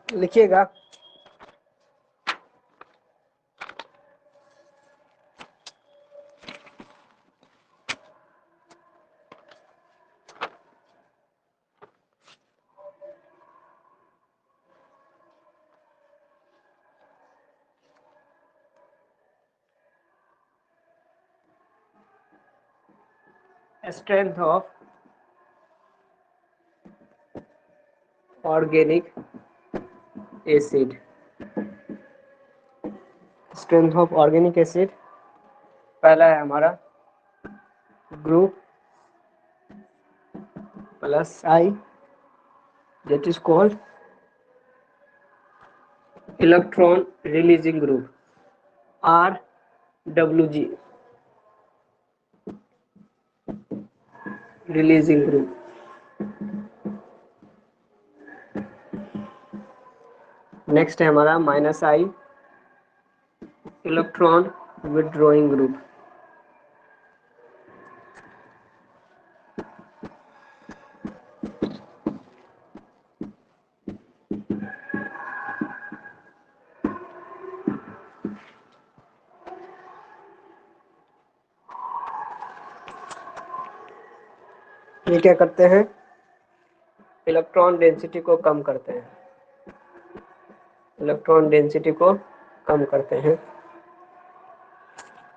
लिखिएगा। Strength of organic acid, strength of organic acid पहला है हमारा group plus I, that is called electron releasing group, RWG, releasing group. Next है हमारा minus आई, electron withdrawing group. ये क्या करते हैं, इलेक्ट्रॉन डेंसिटी को कम करते हैं, इलेक्ट्रॉन डेंसिटी को कम करते हैं,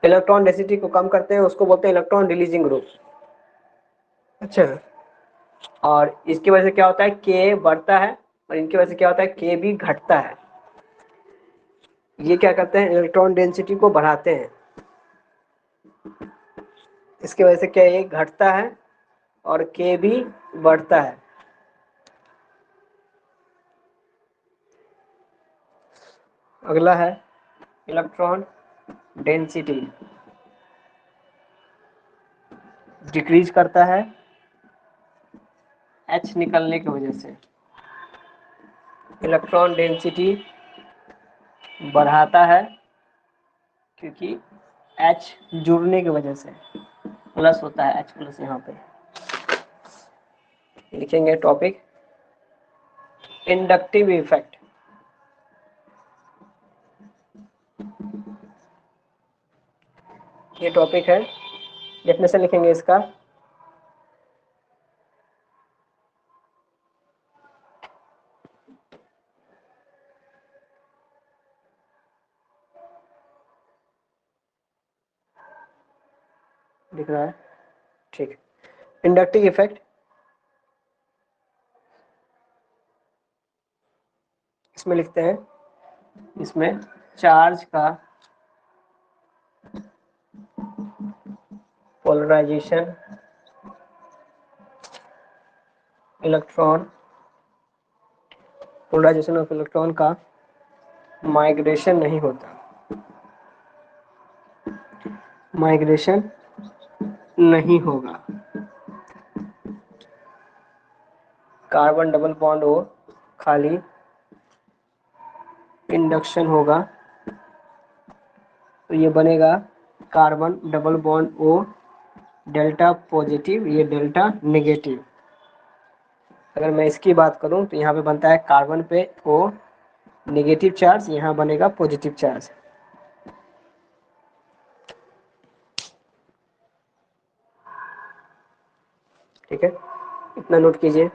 इलेक्ट्रॉन डेंसिटी को कम करते हैं, उसको बोलते हैं इलेक्ट्रॉन रिलीजिंग ग्रुप। अच्छा, और इसकी वजह से क्या होता है, के बढ़ता है, और इनकी वजह से क्या होता है, के भी घटता है। ये क्या करते हैं, इलेक्ट्रॉन डेंसिटी को बढ़ाते हैं, इसकी वजह से क्या ये घटता है और के भी बढ़ता है। अगला है इलेक्ट्रॉन डेंसिटी डिक्रीज करता है H निकलने की वजह से, इलेक्ट्रॉन डेंसिटी बढ़ाता है क्योंकि H जुड़ने की वजह से प्लस होता है, H प्लस यहाँ पे लिखेंगे टॉपिक इंडक्टिव इफेक्ट। ये टॉपिक है, डेफिनेशन लिखेंगे इसका, दिख रहा है ठीक। इंडक्टिव इफेक्ट, इसमें लिखते हैं, इसमें चार्ज का polarization electron, polarization of electron का माइग्रेशन नहीं होता, माइग्रेशन नहीं होगा, कार्बन डबल बॉन्ड हो, खाली इंडक्शन होगा, तो ये बनेगा carbon double bond O delta positive, ये डेल्टा नेगेटिव। अगर मैं इसकी बात करूं तो यहाँ पे बनता है कार्बन पे O नेगेटिव चार्ज, यहाँ बनेगा पॉजिटिव चार्ज। ठीक है, इतना नोट कीजिए।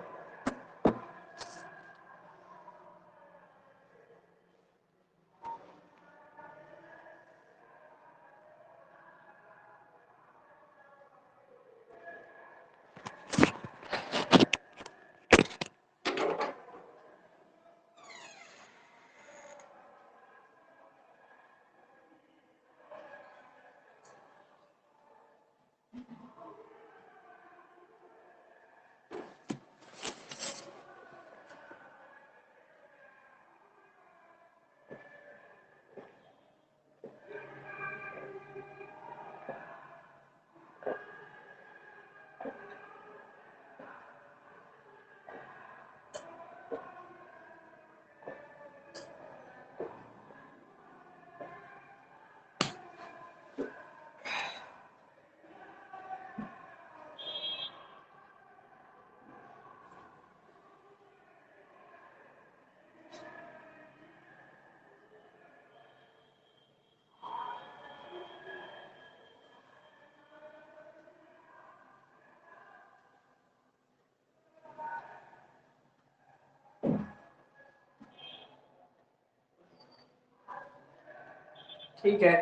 ठीक है।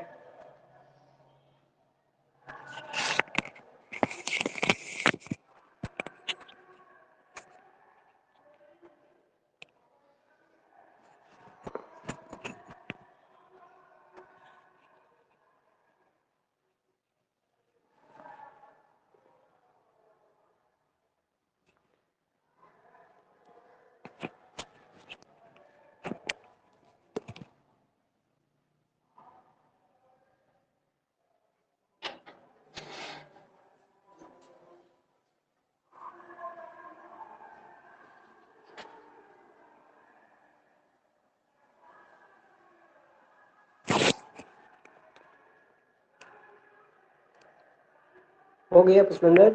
हो गया पुष्पेंद्र?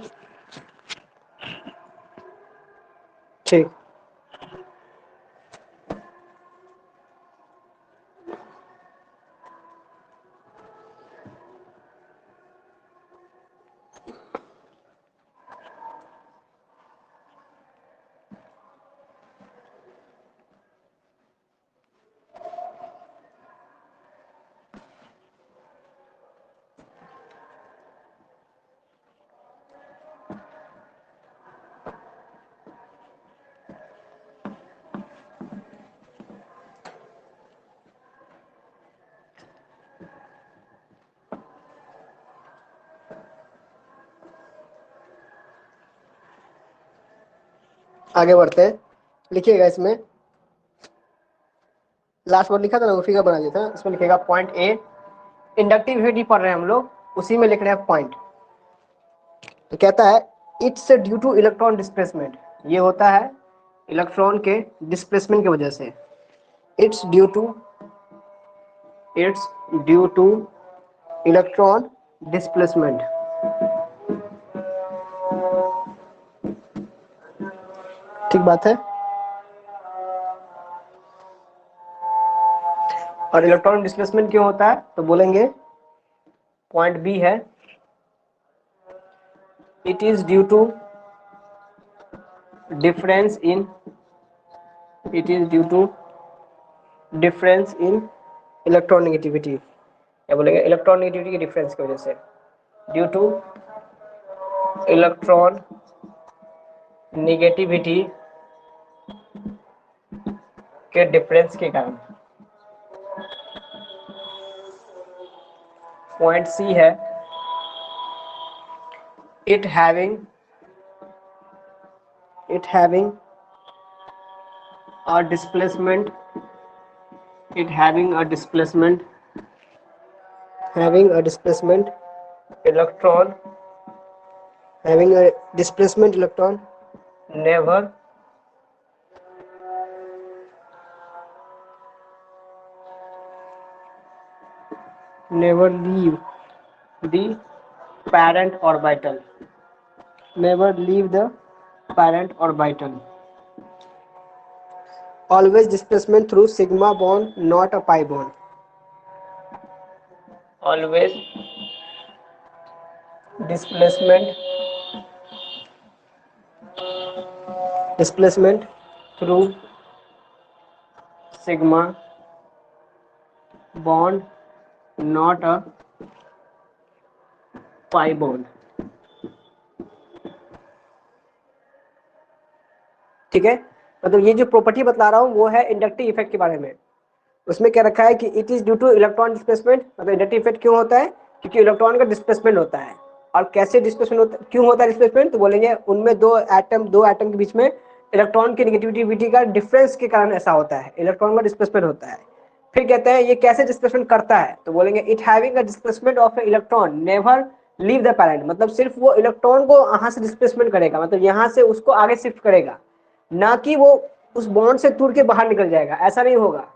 ठीक। आगे बढ़ते हैं। लिखिएगा इसमें लास्ट वर्ड लिखा था ना, वो फिगर बना लिया था, इसमें लिखेगा पॉइंट ए। इंडक्टिविटी पढ़ रहे हैं हम लोग, उसी में लिख रहे हैं पॉइंट। तो कहता है it's due to electron displacement, ये होता है इलेक्ट्रॉन के डिस्प्लेसमेंट की वजह से। It's due to electron displacement. ठीक बात है। और इलेक्ट्रॉन डिस्प्लेसमेंट क्यों होता है तो बोलेंगे पॉइंट बी है, it is due to difference in electron negativity. क्या बोलेंगे? इलेक्ट्रॉन नेगेटिविटी की डिफरेंस की वजह से, ड्यू टू इलेक्ट्रॉन नेगेटिविटी के डिफरेंस के कारण। पॉइंट सी है, it having a displacement electron never leave the parent orbital, always displacement through sigma bond, not a pi bond. Always displacement through sigma bond, not a pi bond. ठीक है, मतलब ये जो property बतला रहा हूँ वो है इंडक्टिव इफेक्ट के बारे में। उसमें क्या रखा है कि it is due to electron displacement, मतलब इंडक्टिव इफेक्ट क्यों होता है? क्योंकि इलेक्ट्रॉन का डिस्प्लेसमेंट होता है। और कैसे डिस्प्लेसमेंट होता है, क्यों होता है डिस्प्लेसमेंट? तो बोलेंगे उनमें दो एटम के बीच में इलेक्ट्रॉन की नेगेटिविटी का डिफरेंस के कारण ऐसा होता है, इलेक्ट्रॉन का डिस्प्लेसमेंट होता है। फिर कहते हैं ये कैसे डिस्प्लेसमेंट करता है, तो बोलेंगे it having a displacement of A electron never leave the parent, मतलब सिर्फ वो इलेक्ट्रॉन को यहाँ से डिस्प्लेसमेंट करेगा, मतलब यहाँ से उसको आगे शिफ्ट करेगा, ना कि वो उस बॉन्ड से दूर के बाहर निकल जाएगा, ऐसा नहीं होगा।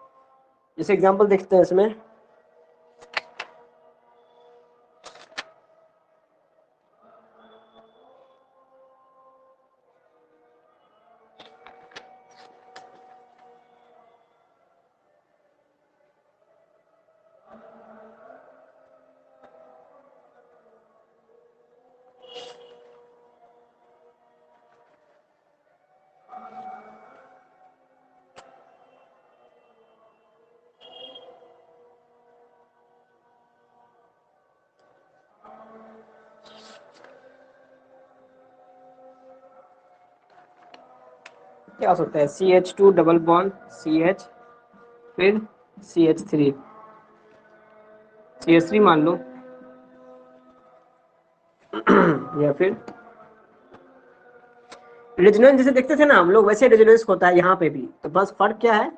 जैसे एग्जांपल देखते हैं इसमें, क्या हो सकता है, CH2 डबल बॉन्ड CH, फिर CH3, CH3 मान लो या फिर रेजोनेंस जैसे देखते थे ना हम लोग, वैसे रेजोनेंस होता है यहाँ पे भी, तो बस फर्क क्या है,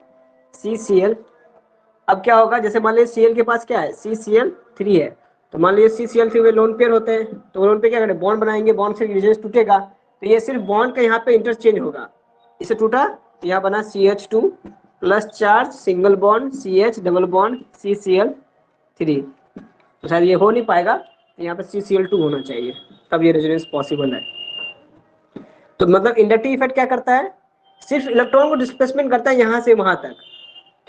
CCl। अब क्या होगा, जैसे मान लीजिए Cl के पास क्या है, CCl3 है, तो मान लीजिए CCl3 में लोन पेयर होते हैं, तो लोन पेयर क्या करें, बॉन्ड बनाएंगे, बॉन्ड से रेजोनेंस टूटेगा, तो ये सिर्फ बॉन्ड का यहाँ पे इंटरचेंज होगा, इसे टूटा तो यहाँ बना CH2 plus charge single bond CH double bond CCl3, तो शायद ये हो नहीं पाएगा, तो यहाँ पे CCl2 होना चाहिए, तब ये रेजोनेंस पॉसिबल है। तो मतलब इंडक्टिव इफेक्ट क्या करता है, सिर्फ इलेक्ट्रॉन को डिस्प्लेसमेंट करता है यहाँ से वहां तक,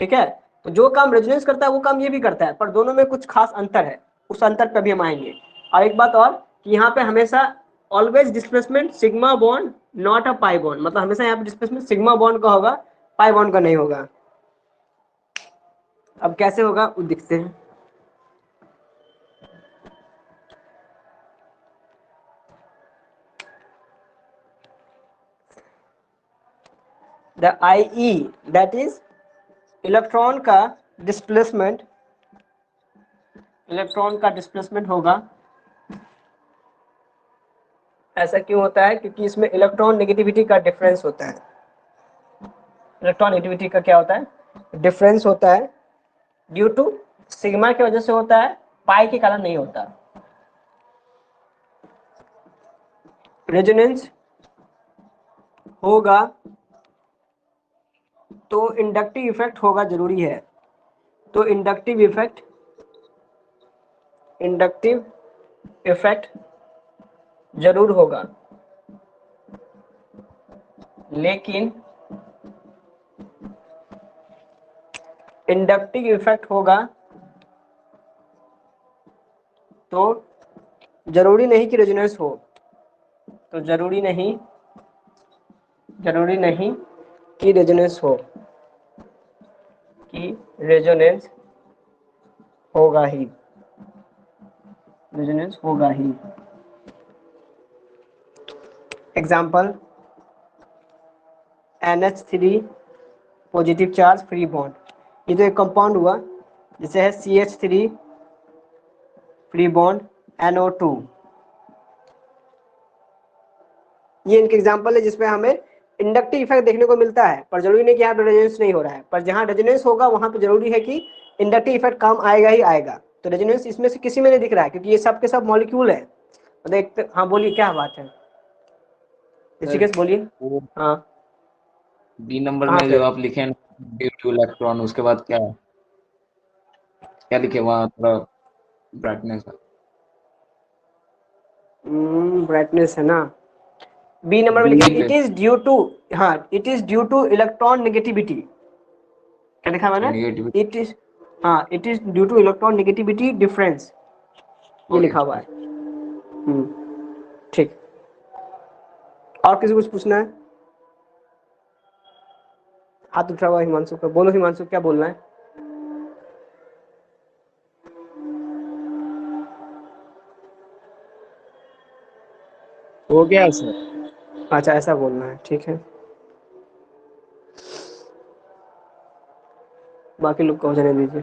ठीक है। तो जो काम रेजोनेंस करता है वो काम ये भी करता है, पर दोनों में कुछ खास अंतर है, उस अंतर पर भी हम आएंगे। और एक बात और कि यहाँ पे हमेशा always displacement sigma bond not a pi bond, मतलब हमेशा यहाँ पे डिस्प्लेसमेंट सिग्मा बॉन्ड का होगा, पाई बॉन्ड का नहीं होगा। अब कैसे होगा वो दिखते हैं। The IE that is electron का डिस्प्लेसमेंट, इलेक्ट्रॉन का डिस्प्लेसमेंट होगा। ऐसा क्यों होता है, क्योंकि इसमें इलेक्ट्रॉन नेगेटिविटी का डिफरेंस होता है। इलेक्ट्रॉन नेगेटिविटी का क्या होता है, डिफरेंस होता है, ड्यू टू सिग्मा की वजह से होता है, पाई के कारण नहीं होता। रेजोनेंस होगा तो इंडक्टिव इफेक्ट होगा, जरूरी है। तो इंडक्टिव इफेक्ट जरूर होगा, लेकिन इंडक्टिव इफेक्ट होगा तो जरूरी नहीं कि रेजोनेंस हो, तो जरूरी नहीं कि रेजोनेंस हो, कि रेजोनेंस होगा ही, रेजोनेंस होगा ही। Example NH3 positive charge free bond, ये तो एक कंपाउंड हुआ, जैसे है CH3 फ्री बॉन्ड NO2, ये इनके एग्जाम्पल है जिसमें हमें इंडक्टिव इफेक्ट देखने को मिलता है, पर जरूरी नहीं कि यहाँ पे रेजोनेंस नहीं हो रहा है, पर जहाँ रेजोनेंस होगा वहां पे जरूरी है कि इंडक्टिव इफेक्ट काम आएगा ही आएगा। तो रेजोनेंस इसमें से किसी में नहीं दिख रहा है, क्योंकि ये सब के सब मॉलिक्यूल है। मतलब हाँ बोलिए क्या बात है, ऋषिकेश बोलिए। वो हाँ बी नंबर कहाँ में पे, जो आप लिखे हैं ड्यू टू इलेक्ट्रॉन, उसके बाद क्या है, क्या लिखे वहाँ थोड़ा ब्राइटनेस है। ब्राइटनेस है ना, बी नंबर में बी लिखे पे इट इज ड्यू टू, हाँ it is due to electron negativity, क्या लिखा मैंने, नेगेटिव। इट इज, हाँ it is due to electron negativity difference, ये ओके लिखा हुआ है। ठीक, और किसी को कुछ पूछना है, हाथ उठा हुआ हिमांशु का, बोलो हिमांशु क्या बोलना है। हो गया सर। अच्छा ऐसा बोलना है, ठीक है, बाकी लोग को हो जाने दीजिए।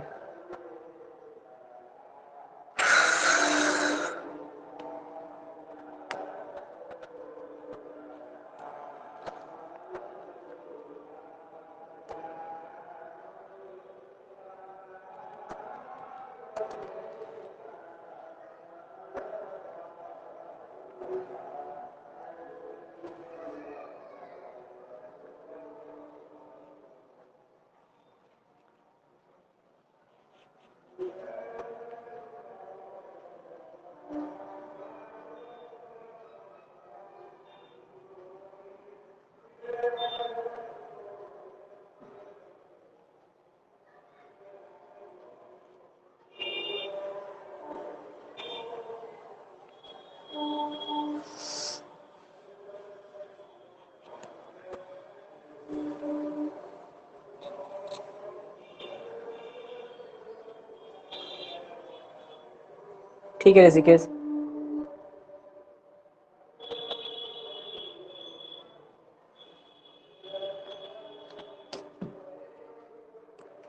ठीक है ऋषिकेश।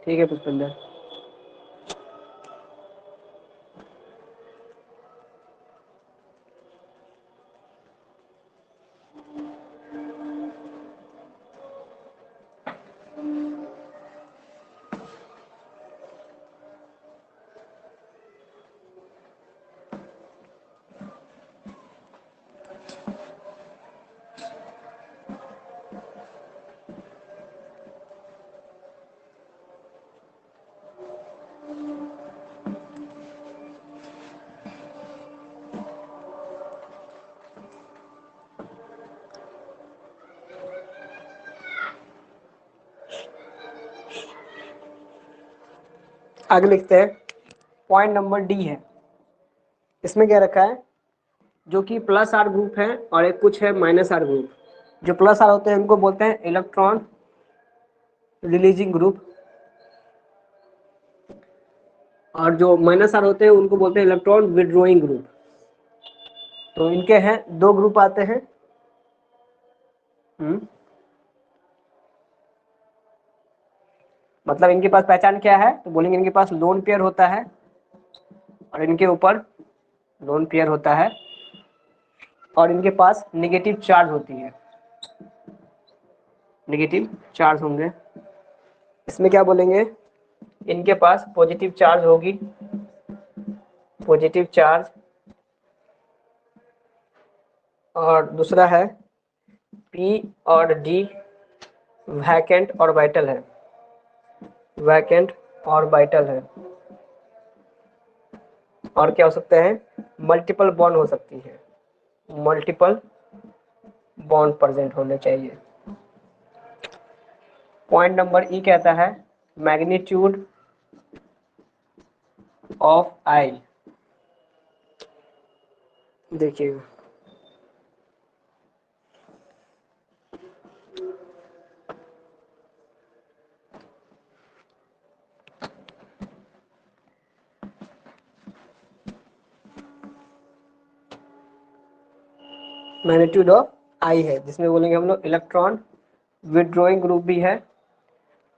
ठीक है पुष्पिंदर। आगे लिखते हैं, पॉइंट नंबर डी है। इसमें क्या रखा है, जो कि प्लस आर ग्रुप है और एक कुछ है माइनस आर ग्रुप। जो प्लस आर होते हैं उनको बोलते हैं इलेक्ट्रॉन रिलीजिंग ग्रुप, और जो माइनस आर होते हैं उनको बोलते हैं इलेक्ट्रॉन विड्रॉइंग ग्रुप। तो इनके हैं दो ग्रुप आते हैं। मतलब इनके पास पहचान क्या है, तो बोलेंगे इनके पास लोन पेयर होता है और इनके ऊपर लोन पेयर होता है और इनके पास नेगेटिव चार्ज होती है, नेगेटिव चार्ज होंगे। इसमें क्या बोलेंगे, इनके पास पॉजिटिव चार्ज होगी, पॉजिटिव चार्ज, और दूसरा है पी और डी वैकेंट और वाइटल है, वैकेंट और वाइटल है। और क्या हो सकते हैं, मल्टीपल बॉन्ड हो सकती है, मल्टीपल बॉन्ड प्रेजेंट होने चाहिए। पॉइंट नंबर ई कहता है मैग्नीट्यूड ऑफ आई। देखिए मैग्नीट्यूड ऑफ आई है, जिसमें बोलेंगे हम लोग इलेक्ट्रॉन विड्रॉइंग ग्रुप भी है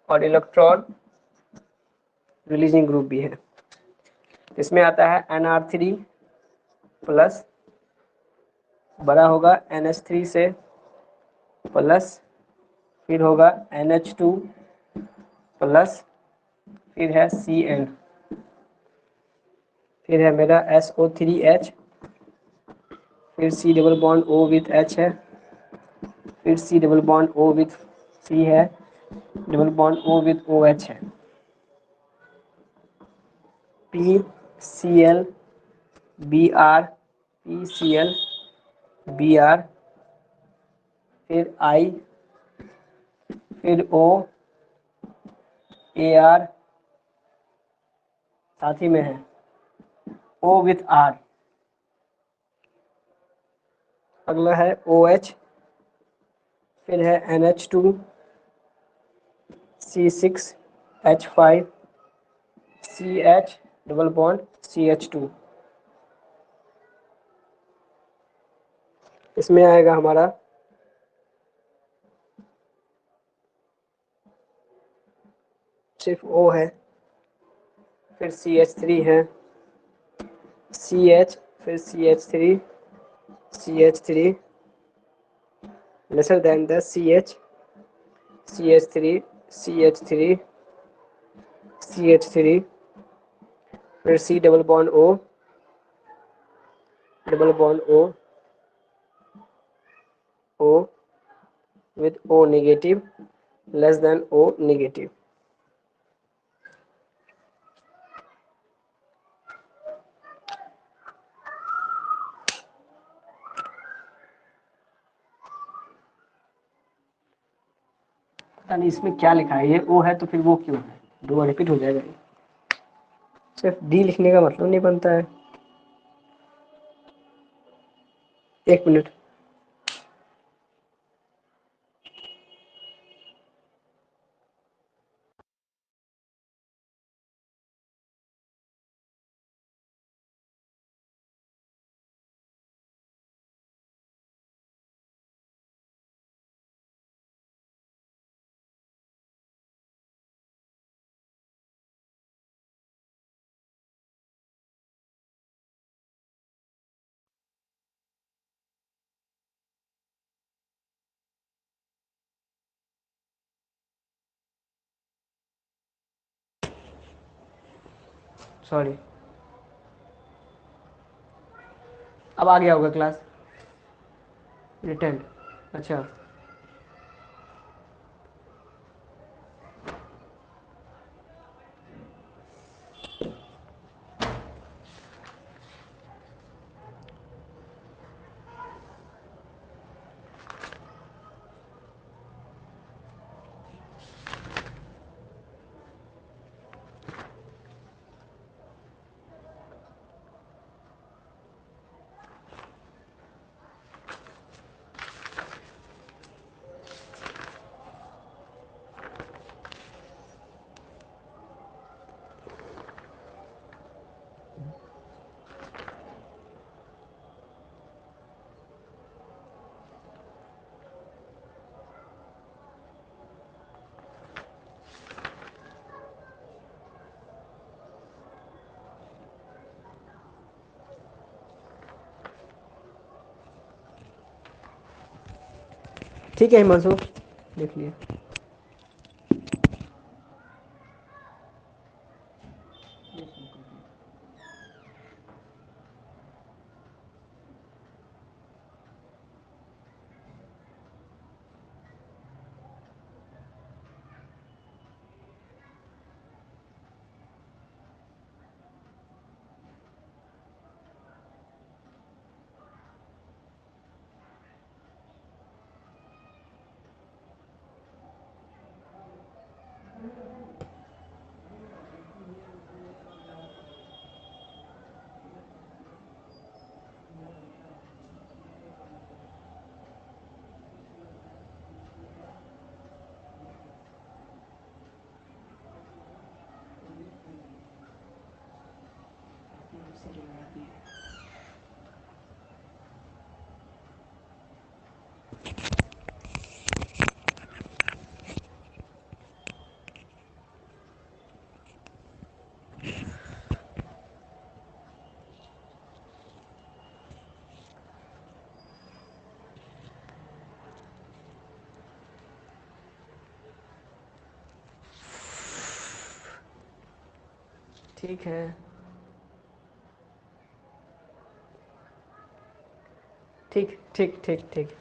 और इलेक्ट्रॉन रिलीजिंग ग्रुप भी है। इसमें आता है NR3 प्लस, बड़ा होगा NH3 से प्लस, फिर होगा NH2 प्लस, फिर है Cn, फिर है मेरा SO3H, फिर C double bond O with H है, फिर C double bond O with C है, double bond O with OH है, PCl Br, PCl Br, फिर I, फिर O, Ar, साथ ही में है O विथ R, अगला है OH, फिर है NH2, C6H5, CH double bond CH2। इसमें आएगा हमारा सिर्फ O है, फिर CH3 है, CH, फिर CH3, CH3 lesser than the CH, CH3, CH3, CH3, फिर C double bond O, double bond O, O with O negative less than O negative। पता नहीं इसमें क्या लिखा है, ये O है तो फिर वो क्यों है, दो बार रिपीट हो जाएगा। सिर्फ डी लिखने का मतलब नहीं बनता है। एक मिनट। सॉरी, अब आ गया होगा क्लास रिटर्न। अच्छा ठीक है हिमांशु, देख लिए। ठीक है, ठीक ठीक ठीक ठीक।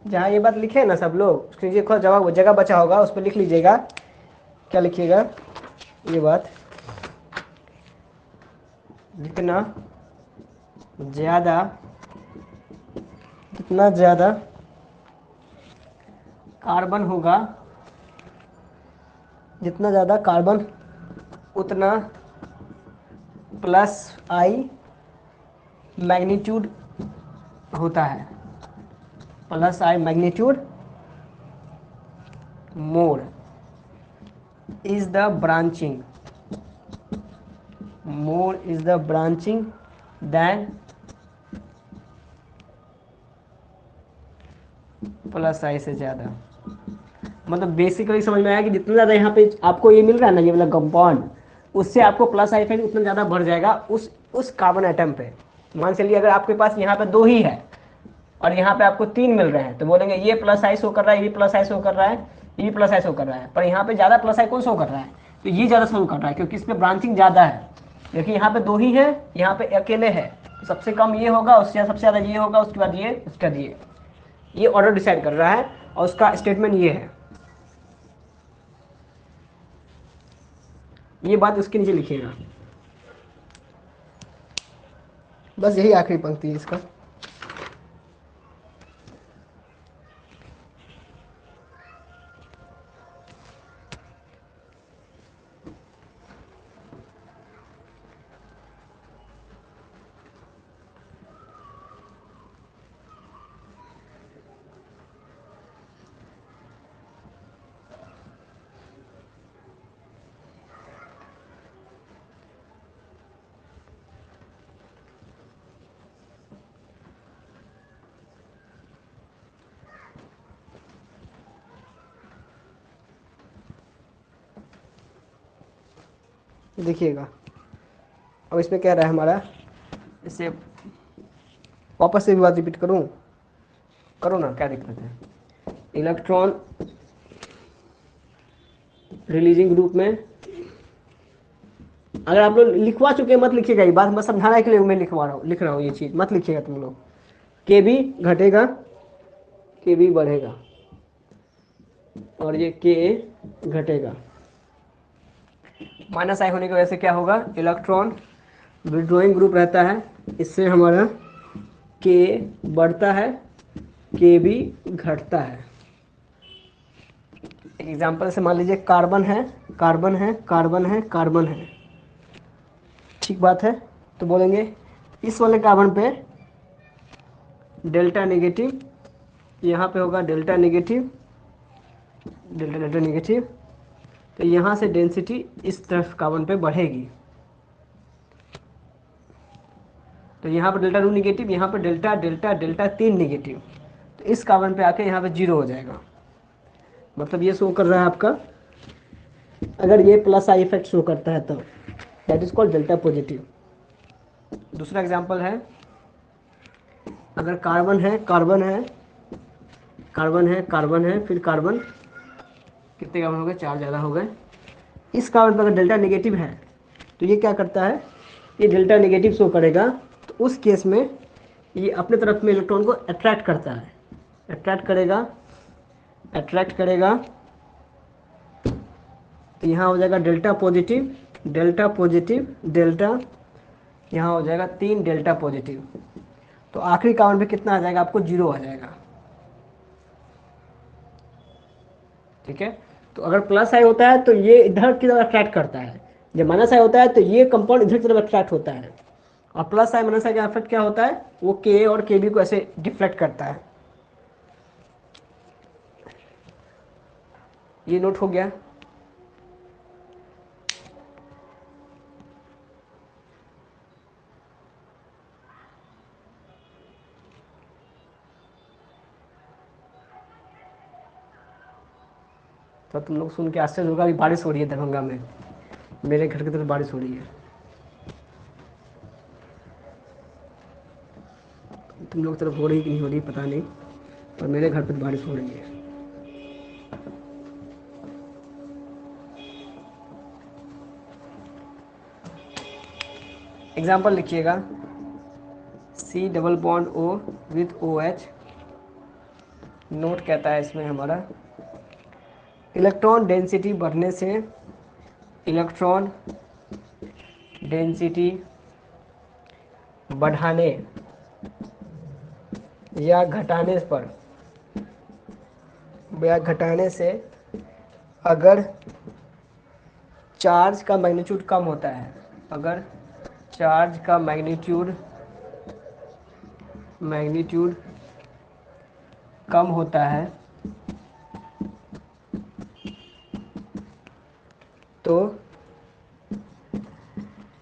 जहाँ ये बात लिखे हैं ना सब लोग, उसके नीचे थोड़ा जगह जगह बचा होगा, उस पर लिख लीजिएगा। क्या लिखिएगा? ये बात, जितना ज़्यादा, जितना ज़्यादा कार्बन होगा, जितना ज़्यादा कार्बन उतना प्लस आई मैग्नीट्यूड होता है। Plus I magnitude more is the branching, more is the branching than plus I से ज़्यादा। मतलब बेसिकली समझ में आया कि जितना ज़्यादा यहाँ पे आपको ये मिल रहा है ना, ये वाला कंपाउंड, उससे आपको प्लस आई इफेक्ट उतना ज़्यादा बढ़ जाएगा उस कार्बन आइटम पे। मान चलिए अगर आपके पास यहाँ पे 2 ही है और यहाँ पे आपको 3 मिल रहे हैं, तो बोलेंगे ये प्लस आई शो कर रहा है, ये भी प्लस आई शो कर रहा है, ये भी प्लस आई शो कर रहा है, पर यहाँ पे ज़्यादा प्लस आई कौन शो कर रहा है? तो ये ज़्यादा शो कर रहा है, क्योंकि इस पर ब्रांचिंग ज़्यादा है। देखिए यहाँ पे 2 ही है, यहाँ पे अकेले है, तो सबसे कम ये होगा, उससे सबसे ज़्यादा ये होगा, उसके बाद ये, उसके बाद ये ऑर्डर डिसाइड कर रहा है, और उसका स्टेटमेंट ये है। ये बात उसके नीचे लिखिएगा, बस यही आखिरी पंक्ति है इसका। देखिएगा, अब इसमें क्या रहा है हमारा, इसे वापस से भी बात रिपीट करूँ, करो ना, क्या दिक्कत है। इलेक्ट्रॉन रिलीजिंग ग्रुप में, अगर आप लोग लिखवा चुके हैं मत लिखिएगा, ये बात मैं समझाने के लिए मैं लिख रहा हूँ ये चीज़, मत लिखिएगा तुम लोग। के भी घटेगा, के भी बढ़ेगा, और ये के घटेगा। माइनस आई होने की वजह से क्या होगा, इलेक्ट्रॉन विड्रॉइंग ग्रुप रहता है, इससे हमारा के बढ़ता है, के भी घटता है। एक एग्जांपल से मान लीजिए कार्बन है, कार्बन है, कार्बन है, कार्बन है, ठीक बात है। तो बोलेंगे इस वाले कार्बन पे डेल्टा नेगेटिव, यहाँ पे होगा delta negative, delta delta negative, तो यहाँ से डेंसिटी इस तरफ कार्बन पे बढ़ेगी। तो यहाँ पर डेल्टा 2 निगेटिव, यहाँ पर डेल्टा डेल्टा डेल्टा 3 निगेटिव, तो इस कार्बन पे आके यहाँ पे 0 हो जाएगा। मतलब ये शो कर रहा है आपका, अगर ये प्लस आई इफेक्ट शो करता है तब, that is called delta positive. दूसरा एग्जांपल है, अगर कार्बन है, कार्बन है, कार्बन है, कार्बन है, फिर कार्बन, कितने कार्बन हो गए, 4 ज़्यादा हो गए। इस कार्बन पर अगर डेल्टा नेगेटिव है तो ये क्या करता है, ये डेल्टा नेगेटिव शो करेगा, तो उस केस में ये अपने तरफ में इलेक्ट्रॉन को अट्रैक्ट करता है, अट्रैक्ट करेगा, अट्रैक्ट करेगा, तो यहाँ हो जाएगा delta positive, delta positive, delta, यहाँ हो जाएगा 3 डेल्टा पॉजिटिव, तो आखिरी कार्बन पे कितना आ जाएगा आपको, 0 आ जाएगा। ठीक है, तो अगर प्लस आई होता है तो ये इधर की तरफ अट्रैक्ट करता है, जब माइनस आई होता है तो ये कंपाउंड इधर की तरफ अट्रैक्ट होता है, और प्लस आई माइनस आई का इफेक्ट क्या होता है, वो के और के बी को ऐसे डिफ्लेक्ट करता है। ये नोट हो गया। तो तुम लोग सुन के आश्चर्य होगा, अभी बारिश हो रही है दरभंगा में, मेरे घर की तरफ बारिश हो रही है। तुम लोग तरफ हो रही कि नहीं हो रही पता नहीं, पर मेरे घर पर बारिश हो रही है। एग्जाम्पल लिखिएगा, C double bond O with OH। Note कहता है इसमें हमारा, इलेक्ट्रॉन डेंसिटी बढ़ने से, इलेक्ट्रॉन डेंसिटी बढ़ाने या घटाने पर, या घटाने से अगर चार्ज का मैग्नीट्यूड कम होता है, अगर चार्ज का मैग्नीट्यूड कम होता है तो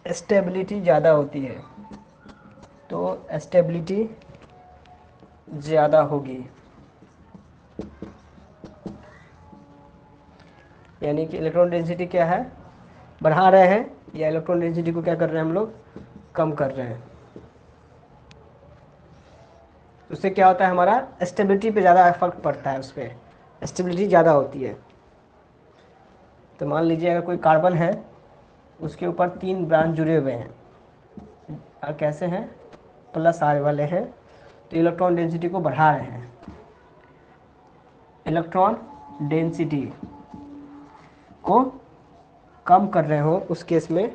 स्टेबिलिटी ज़्यादा होती है, तो स्टेबिलिटी ज़्यादा होगी। यानी कि इलेक्ट्रॉन डेंसिटी क्या है, बढ़ा रहे हैं, या इलेक्ट्रॉन डेंसिटी को क्या कर रहे हैं हम लोग, कम कर रहे हैं। उससे क्या होता है, हमारा स्टेबिलिटी पे ज़्यादा फर्क पड़ता है, उस पर स्टेबिलिटी ज़्यादा होती है। तो मान लीजिए अगर कोई कार्बन है, उसके ऊपर 3 ब्रांच जुड़े हुए हैं, और कैसे हैं, प्लस आर वाले हैं, तो इलेक्ट्रॉन डेंसिटी को बढ़ा रहे हैं, इलेक्ट्रॉन डेंसिटी को कम कर रहे हो, उस केस में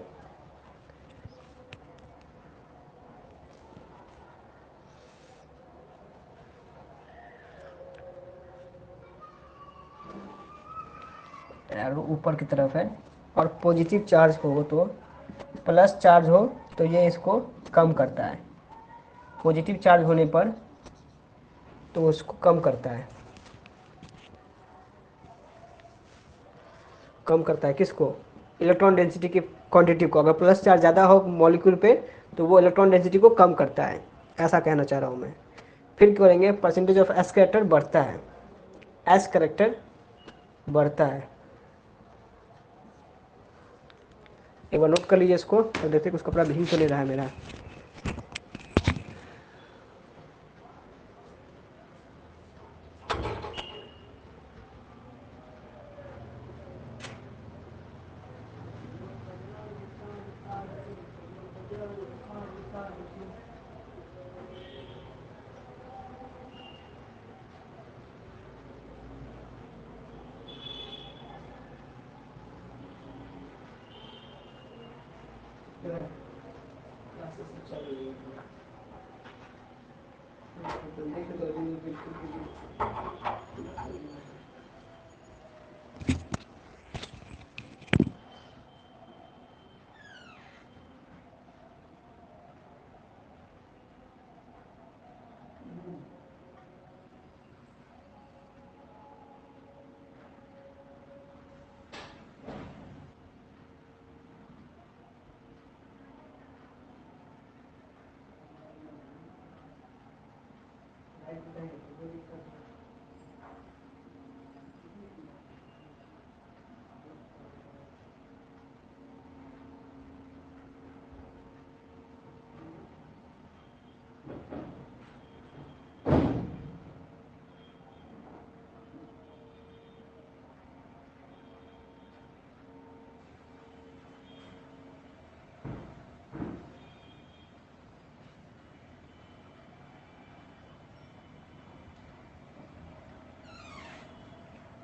एरो ऊपर की तरफ है, और पॉजिटिव चार्ज हो तो, प्लस चार्ज हो तो ये इसको कम करता है, पॉजिटिव चार्ज होने पर तो उसको कम करता है, कम करता है किसको, इलेक्ट्रॉन डेंसिटी की क्वांटिटी को। अगर प्लस चार्ज ज़्यादा हो मॉलिक्यूल पे तो वो इलेक्ट्रॉन डेंसिटी को कम करता है, ऐसा कहना चाह रहा हूँ मैं। फिर करेंगे, परसेंटेज ऑफ एस कैरेक्टर बढ़ता है, एस कैरेक्टर बढ़ता है, एक बार नोट कर लीजिए इसको, तो देखते कुछ कपड़ा भीग तो नहीं रहा है मेरा।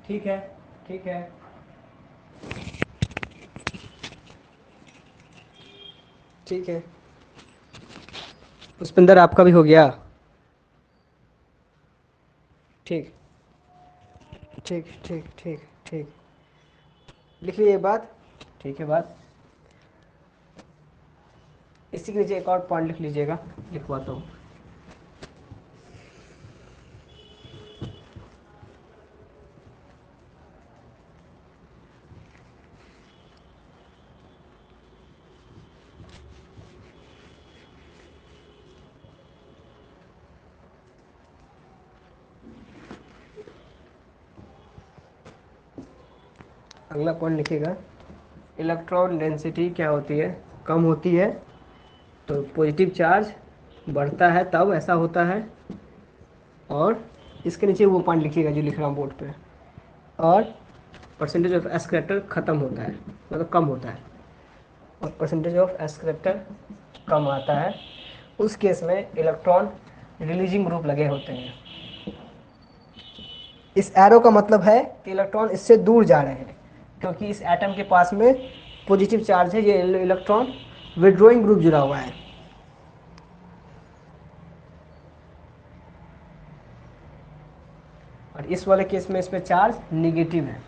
ठीक है, ठीक है, ठीक है। पुष्पिंदर आपका भी हो गया? ठीक, ठीक, ठीक, ठीक, ठीक। लिख लीजिए बात। ठीक है, बात। इसी के नीचे एक और पॉइंट लिख लीजिएगा, लिखवाता हूँ। अगला पॉइंट लिखिएगा, इलेक्ट्रॉन डेंसिटी क्या होती है? कम होती है तो पॉजिटिव चार्ज बढ़ता है, तब ऐसा होता है। और इसके नीचे वो पॉइंट लिखिएगा जो लिख रहा हूँ बोर्ड पे। और परसेंटेज ऑफ एस करेक्टर ख़त्म होता है, मतलब कम होता है, और परसेंटेज ऑफ एस करेक्टर कम आता है। उस केस में इलेक्ट्रॉन रिलीजिंग ग्रुप लगे होते हैं। इस एरो का मतलब है कि इलेक्ट्रॉन इससे दूर जा रहे हैं, क्योंकि इस एटम के पास में पॉजिटिव चार्ज है, ये इलेक्ट्रॉन विड्रॉइंग ग्रुप जुड़ा हुआ है। और इस वाले केस में इस पे चार्ज निगेटिव है।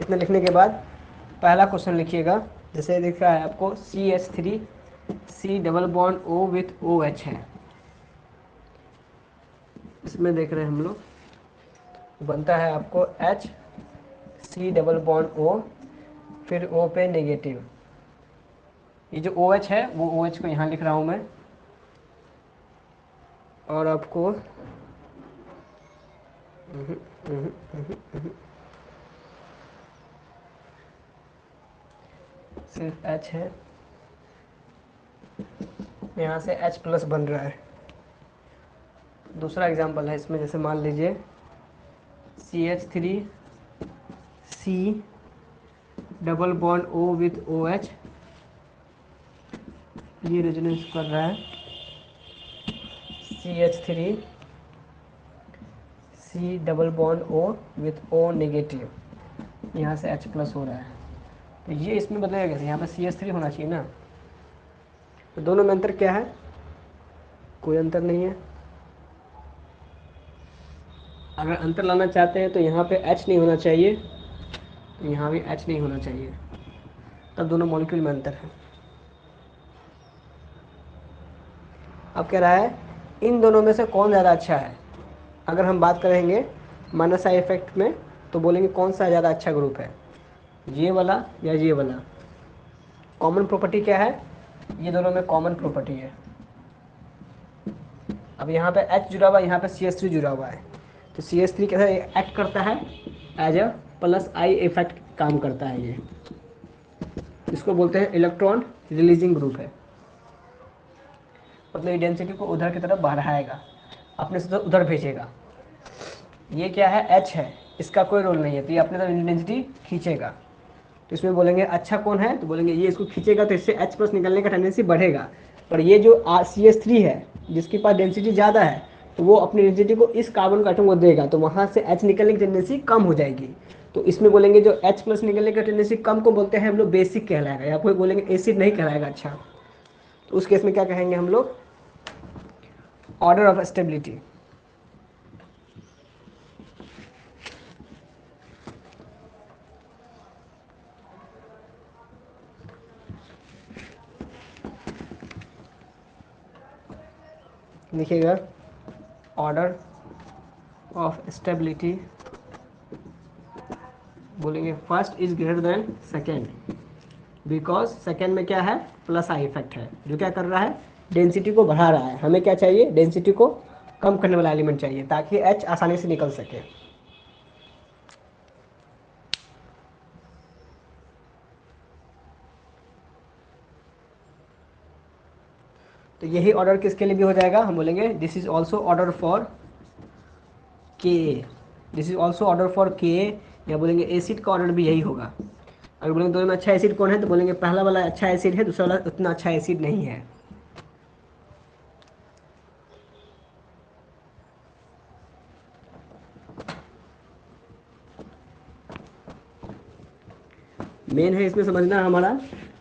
इतना लिखने के बाद पहला क्वेश्चन लिखिएगा। जैसे दिख रहा है आपको CH3 C double bond O with OH है। इसमें देख रहे हैं हम लोग, बनता है आपको H C double bond O, फिर O पे नेगेटिव। ये जो OH है वो OH को यहाँ लिख रहा हूँ मैं। और आपको सिर्फ H है, यहाँ से H प्लस बन रहा है। दूसरा एग्जांपल है इसमें, जैसे मान लीजिए CH3 C double bond O with OH, ये रेजोनेंस कर रहा है। CH3 C double bond O with O negative, यहाँ से H प्लस हो रहा है। तो ये इसमें बदलेगा कैसे? यहाँ पे CH3 होना चाहिए ना। तो दोनों में अंतर क्या है? कोई अंतर नहीं है। अगर अंतर लाना चाहते हैं तो यहाँ पे H नहीं होना चाहिए, तो यहाँ भी H नहीं होना चाहिए, तब दोनों मॉलिक्यूल में अंतर है। अब कह रहा है इन दोनों में से कौन ज़्यादा अच्छा है। अगर हम बात करेंगे माइनस आई इफेक्ट में, तो बोलेंगे कौन सा ज़्यादा अच्छा ग्रुप है, ये वाला या ये वाला। कॉमन प्रॉपर्टी क्या है? ये दोनों में कॉमन प्रॉपर्टी है। अब यहाँ पे H जुड़ा हुआ है, यहाँ पे CH3 जुड़ा हुआ है, तो CH3 कैसे एक्ट करता है, as a plus I effect काम करता है ये, इसको बोलते हैं इलेक्ट्रॉन रिलीजिंग ग्रुप है। मतलब ये डेंसिटी को उधर की तरफ बढ़ाएगा, अपने से तो उधर भेजेगा। ये क्या है, H है, इसका कोई रोल नहीं है, तो ये अपने तरफ डेंसिटी खींचेगा। तो इसमें बोलेंगे अच्छा कौन है, तो बोलेंगे ये इसको खींचेगा, तो इससे H प्लस निकलने का टेंडेंसी बढ़ेगा। पर ये जो CH3 है जिसके पास डेंसिटी ज़्यादा है, तो वो अपनी डेंसिटी को इस कार्बन आइटम को देगा, तो वहाँ से H निकलने की टेंडेंसी कम हो जाएगी। तो इसमें बोलेंगे जो H प्लस निकलने का टेंडेंसी कम को बोलते हैं हम लोग बेसिक कहलाएगा, या कोई बोलेंगे एसिड नहीं कहलाएगा। अच्छा, तो उस केस में क्या कहेंगे हम लोग, ऑर्डर ऑफ स्टेबिलिटी। लिखिएगा ऑर्डर ऑफ स्टेबिलिटी, बोलेंगे first is greater then second, because second में क्या है, प्लस आई इफेक्ट है, जो क्या कर रहा है, डेंसिटी को बढ़ा रहा है। हमें क्या चाहिए, डेंसिटी को कम करने वाला एलिमेंट चाहिए, ताकि H आसानी से निकल सके। तो यही ऑर्डर किसके लिए भी हो जाएगा, हम बोलेंगे this is also order for के, this is also order for के, या बोलेंगे एसिड का ऑर्डर भी यही होगा। अगर बोलेंगे दोनों में अच्छा एसिड कौन है, तो बोलेंगे पहला वाला अच्छा एसिड है, दूसरा वाला उतना अच्छा एसिड नहीं है। मेन है इसमें समझना हमारा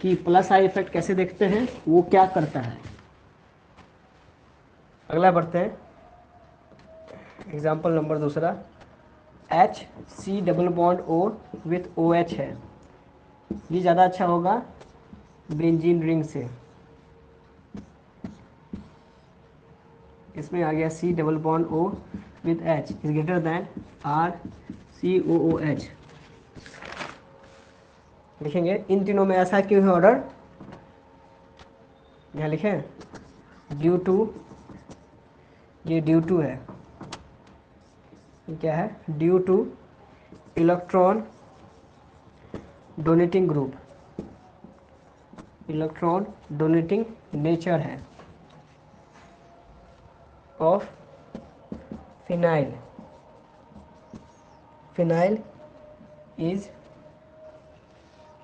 कि प्लस आई इफेक्ट कैसे देखते हैं, वो क्या करता है। अगला बढ़ते हैं, एग्जाम्पल नंबर दूसरा, HC double bond O with OH है, ये ज़्यादा अच्छा होगा बेंजीन रिंग से। इसमें आ गया C double bond O with H is greater than RCOOH। लिखेंगे इन तीनों में ऐसा क्यों है ऑर्डर, यहाँ लिखें ड्यू टू, ये ड्यू टू है, ये क्या है, due to electron donating group, electron donating nature है of phenyl, phenyl is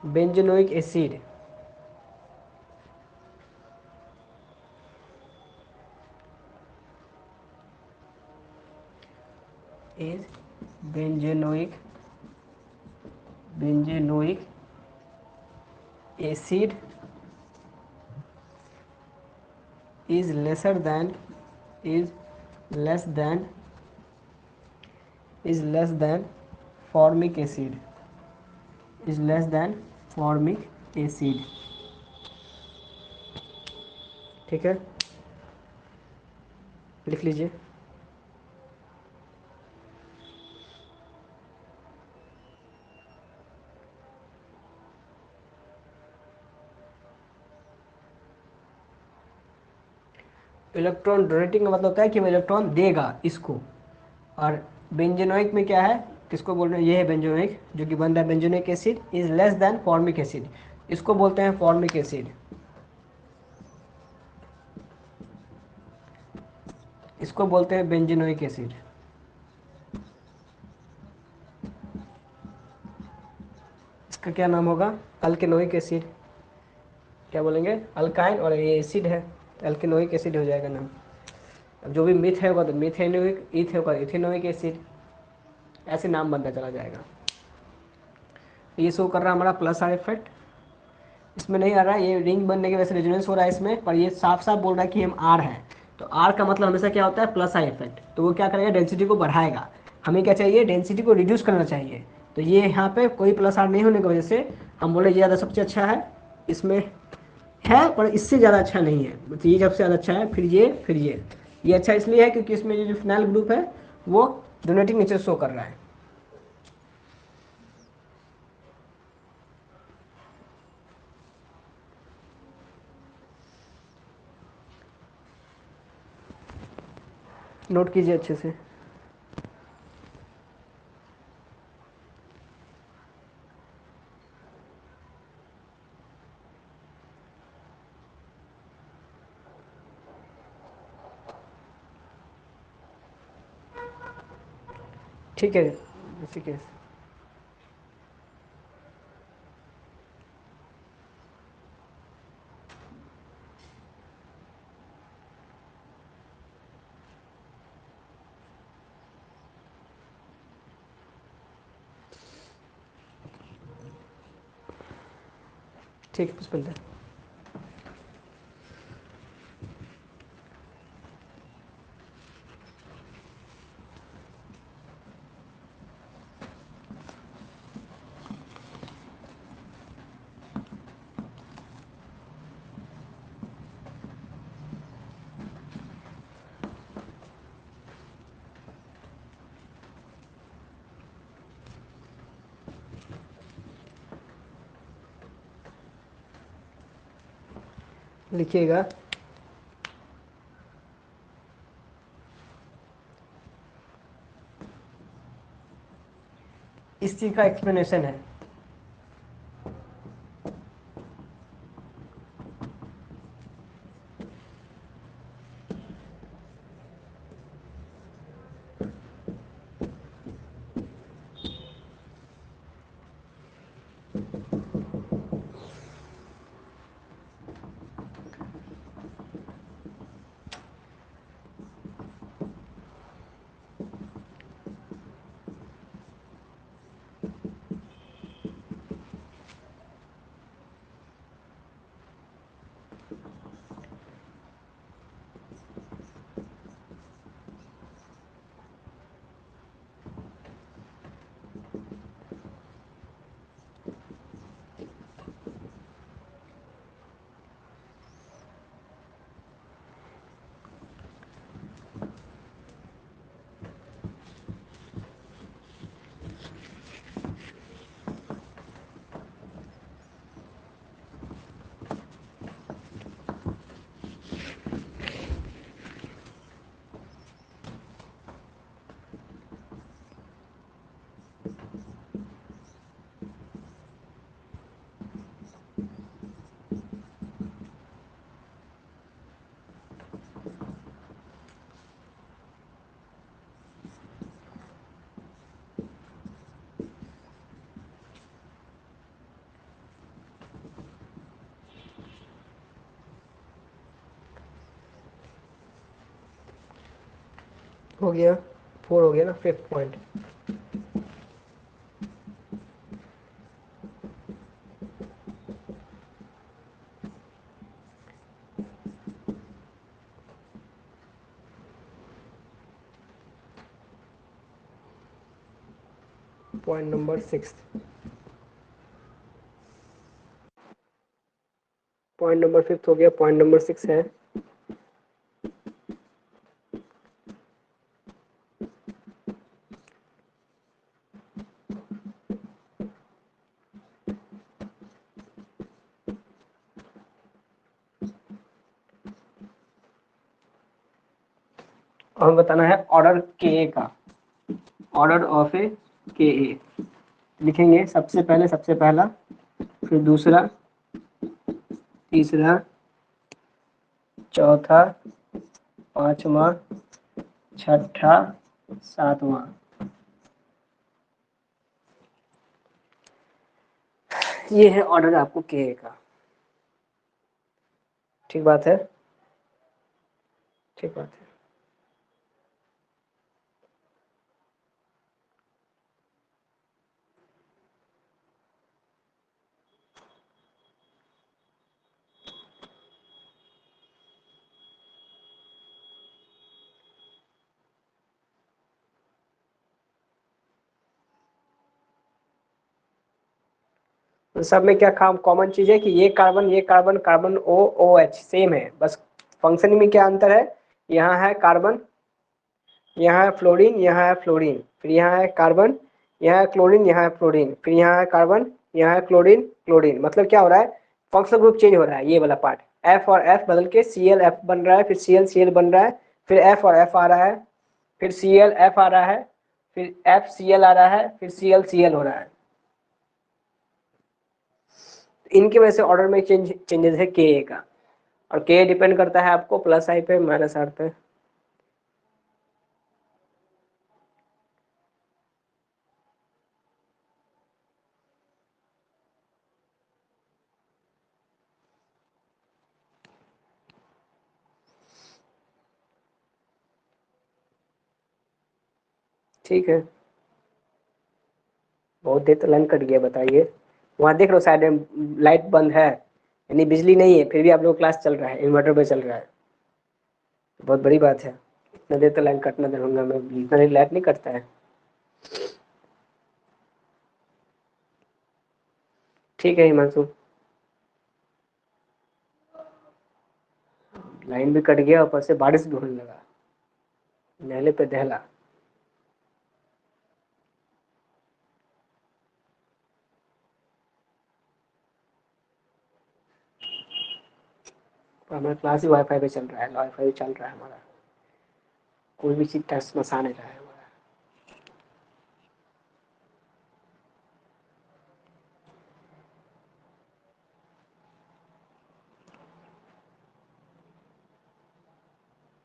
benzoic acid, is benzoic acid is lesser than is less than is less than formic acid, is less than formic acid। ठीक है, लिख लीजिए। Electron donating का मतलब होता है कि वो इलेक्ट्रॉन देगा इसको, और बेंजोनोइक में क्या है, किसको बोल रहे हैं, ये है बेंजोनोइक जो कि बन रहा है benzoic acid is less than formic acid, इसको बोलते हैं फॉर्मिक एसिड, इसको बोलते हैं बेंजोनोइक एसिड। इसका क्या नाम होगा, अल्केनोइक एसिड। क्या बोलेंगे, अल्काइन और ये एसिड है, तो अल्केनोइक एसिड हो जाएगा नाम। अब जो भी मिथ है होगा तो मिथेनोइक, ईथ होगा इथेनोइक एसिड, ऐसे नाम बनता चला जाएगा। ये शो कर रहा है हमारा प्लस आर इफेक्ट, इसमें नहीं आ रहा है, ये रिंग बनने की वजह से रेजोनेंस हो रहा है इसमें, पर ये साफ साफ बोल रहा है कि हम आर है। तो आर का मतलब हमेशा क्या होता है, प्लस आई इफेक्ट, तो वो क्या करेगा, डेंसिटी को बढ़ाएगा। हमें क्या चाहिए, डेंसिटी को रिड्यूस करना चाहिए। तो ये यहाँ पे कोई प्लस आर नहीं होने की वजह से हम बोले ये ज़्यादा सबसे अच्छा है, इसमें है पर इससे ज़्यादा अच्छा नहीं है, मतलब ये सबसे ज़्यादा अच्छा है, फिर ये, फिर ये अच्छा इसलिए है क्योंकि इसमें ये जो फिनाइल ग्रुप है वो डोनेटिंग नेचर शो कर रहा है। नोट कीजिए अच्छे से। ठीक है ऋषिकेश। ठीक है पुष्पिंदर। लिखिएगा। इस चीज का एक्सप्लेनेशन है। हो गया 4 हो गया ना 5th point. Point number 6। Point number 5th हो गया। पॉइंट नंबर 6 है हमें बताना है ऑर्डर के का। ऑर्डर ऑफ ए के ए लिखेंगे। सबसे पहले सबसे पहला, फिर दूसरा, तीसरा, चौथा, पांचवा, छठा, सातवां। ये है ऑर्डर आपको के का। ठीक बात है। ठीक बात है। तो सब में क्या कॉमन चीज है कि ये कार्बन कार्बन ओ ओ एच सेम है, बस फंक्शन में क्या अंतर है। यहाँ है कार्बन, यहाँ है फ्लोरीन, यहाँ है फ्लोरीन, फिर यहाँ है कार्बन, यहाँ है क्लोरीन, यहाँ है फ्लोरीन, फिर यहाँ है कार्बन, यहाँ है क्लोरीन क्लोरीन। मतलब क्या हो रहा है, फंक्शनल ग्रुप चेंज हो रहा है। ये वाला पार्ट एफ और एफ बदल के सी एल एफ बन रहा है, फिर सी एल बन रहा है, फिर एफ और एफ आ रहा है, फिर ClF आ रहा है, फिर FCl आ रहा है, फिर ClCl हो रहा है। इनकी वजह से ऑर्डर में चेंजेस है Ka का, और Ka डिपेंड करता है आपको प्लस आई पे माइनस आर पे। ठीक है, बहुत देर तो लाइन कट गया, बताइए। वहाँ देख लो शायद लाइट बंद है, यानी बिजली नहीं है, फिर भी आप लोग क्लास चल रहा है, इन्वर्टर पे चल रहा है, बहुत बड़ी बात है। इतना देर तो लाइन कटना दूंगा मैं, इतना देर लाइट नहीं कटता है। ठीक है हिमांशु, लाइन भी कट गया, ऊपर से बारिश भी होने लगा, नहले पे दहला। हमारा क्लास ही वाईफाई पे चल रहा है, वाईफाई चल रहा है हमारा, कोई भी चीज टच मसा नहीं रहा है हमारा।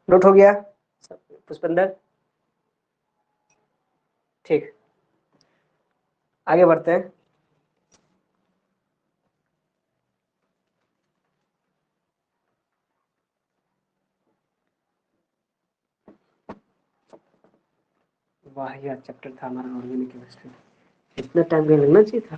नोट हो गया पुष्पिंदर? ठीक, आगे बढ़ते हैं। वाह यार, चैप्टर था हमारा ऑर्गेनिक केमिस्ट्री, इतना टाइम भी लगना चाहिए था।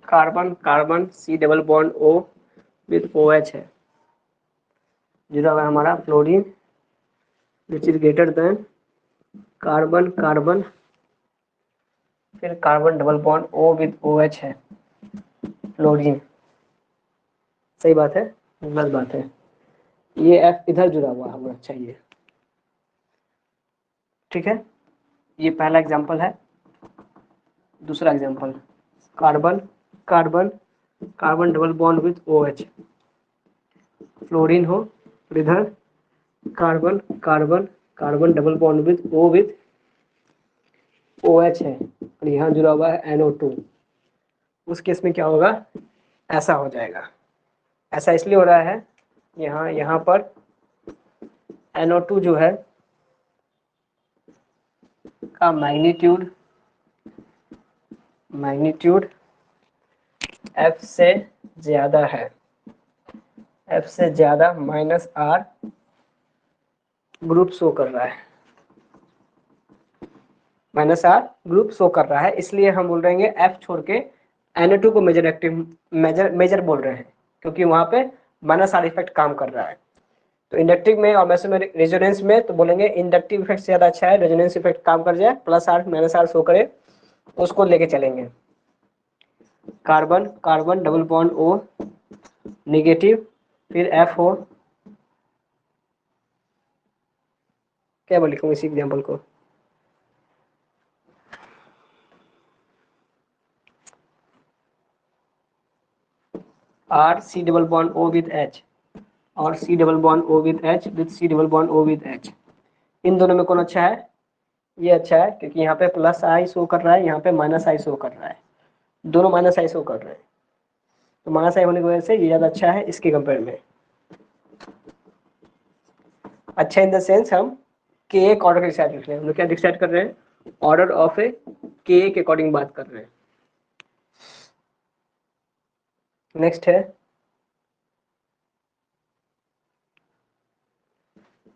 Carbon carbon C double bond O with OH है, जुड़ा हुआ है हमारा fluorine which is greater than carbon carbon, फिर carbon double bond O with OH है, फ्लोरीन। सही बात है, गलत बात है? ये F इधर जुड़ा हुआ होना चाहिए। ठीक है, ये पहला एग्जांपल है। दूसरा example, carbon carbon carbon double bond with OH, fluorine हो, और इधर carbon carbon carbon double bond with O with OH है, और यहाँ जुड़ा हुआ है NO2। उस केस में क्या होगा, ऐसा हो जाएगा। ऐसा इसलिए हो रहा है, यहाँ पर NO2 जो है का मैग्नीट्यूड F से ज्यादा है, F से ज्यादा -R ग्रुप शो कर रहा है, -R ग्रुप शो कर रहा है, इसलिए हम बोल रहे हैं F छोड़ के NO2 को मेजर बोल रहे हैं, क्योंकि वहां पे -R इफेक्ट काम कर रहा है। तो इंडक्टिव में और मेसोमेरिक रेजोनेंस में तो बोलेंगे इंडक्टिव इफेक्ट से ज्यादा अच्छा है, रेजोनेंस इफेक्ट काम कर जाए, +R -R शो करे, उसको लेके चलेंगे। Carbon carbon double bond O negative, फिर F हो, क्या बोलिए इसी एग्जाम्पल को, R C double bond O with H, और C double bond O with H with C double bond O with H। इन दोनों में कौन अच्छा है? ये अच्छा है, क्योंकि यहाँ पे +I शो कर रहा है, यहाँ पे -I शो कर रहा है, दोनों -I शो कर रहे हैं, तो -I होने की वजह से ये ज़्यादा अच्छा है इसके कंपेयर में। अच्छा इन द सेंस हम के एक ऑर्डर के डिसाइड कर रहे हैं, हम लोग क्या डिसाइड कर रहे हैं, ऑर्डर ऑफ ए के के अकॉर्डिंग बात कर रहे हैं। नेक्स्ट है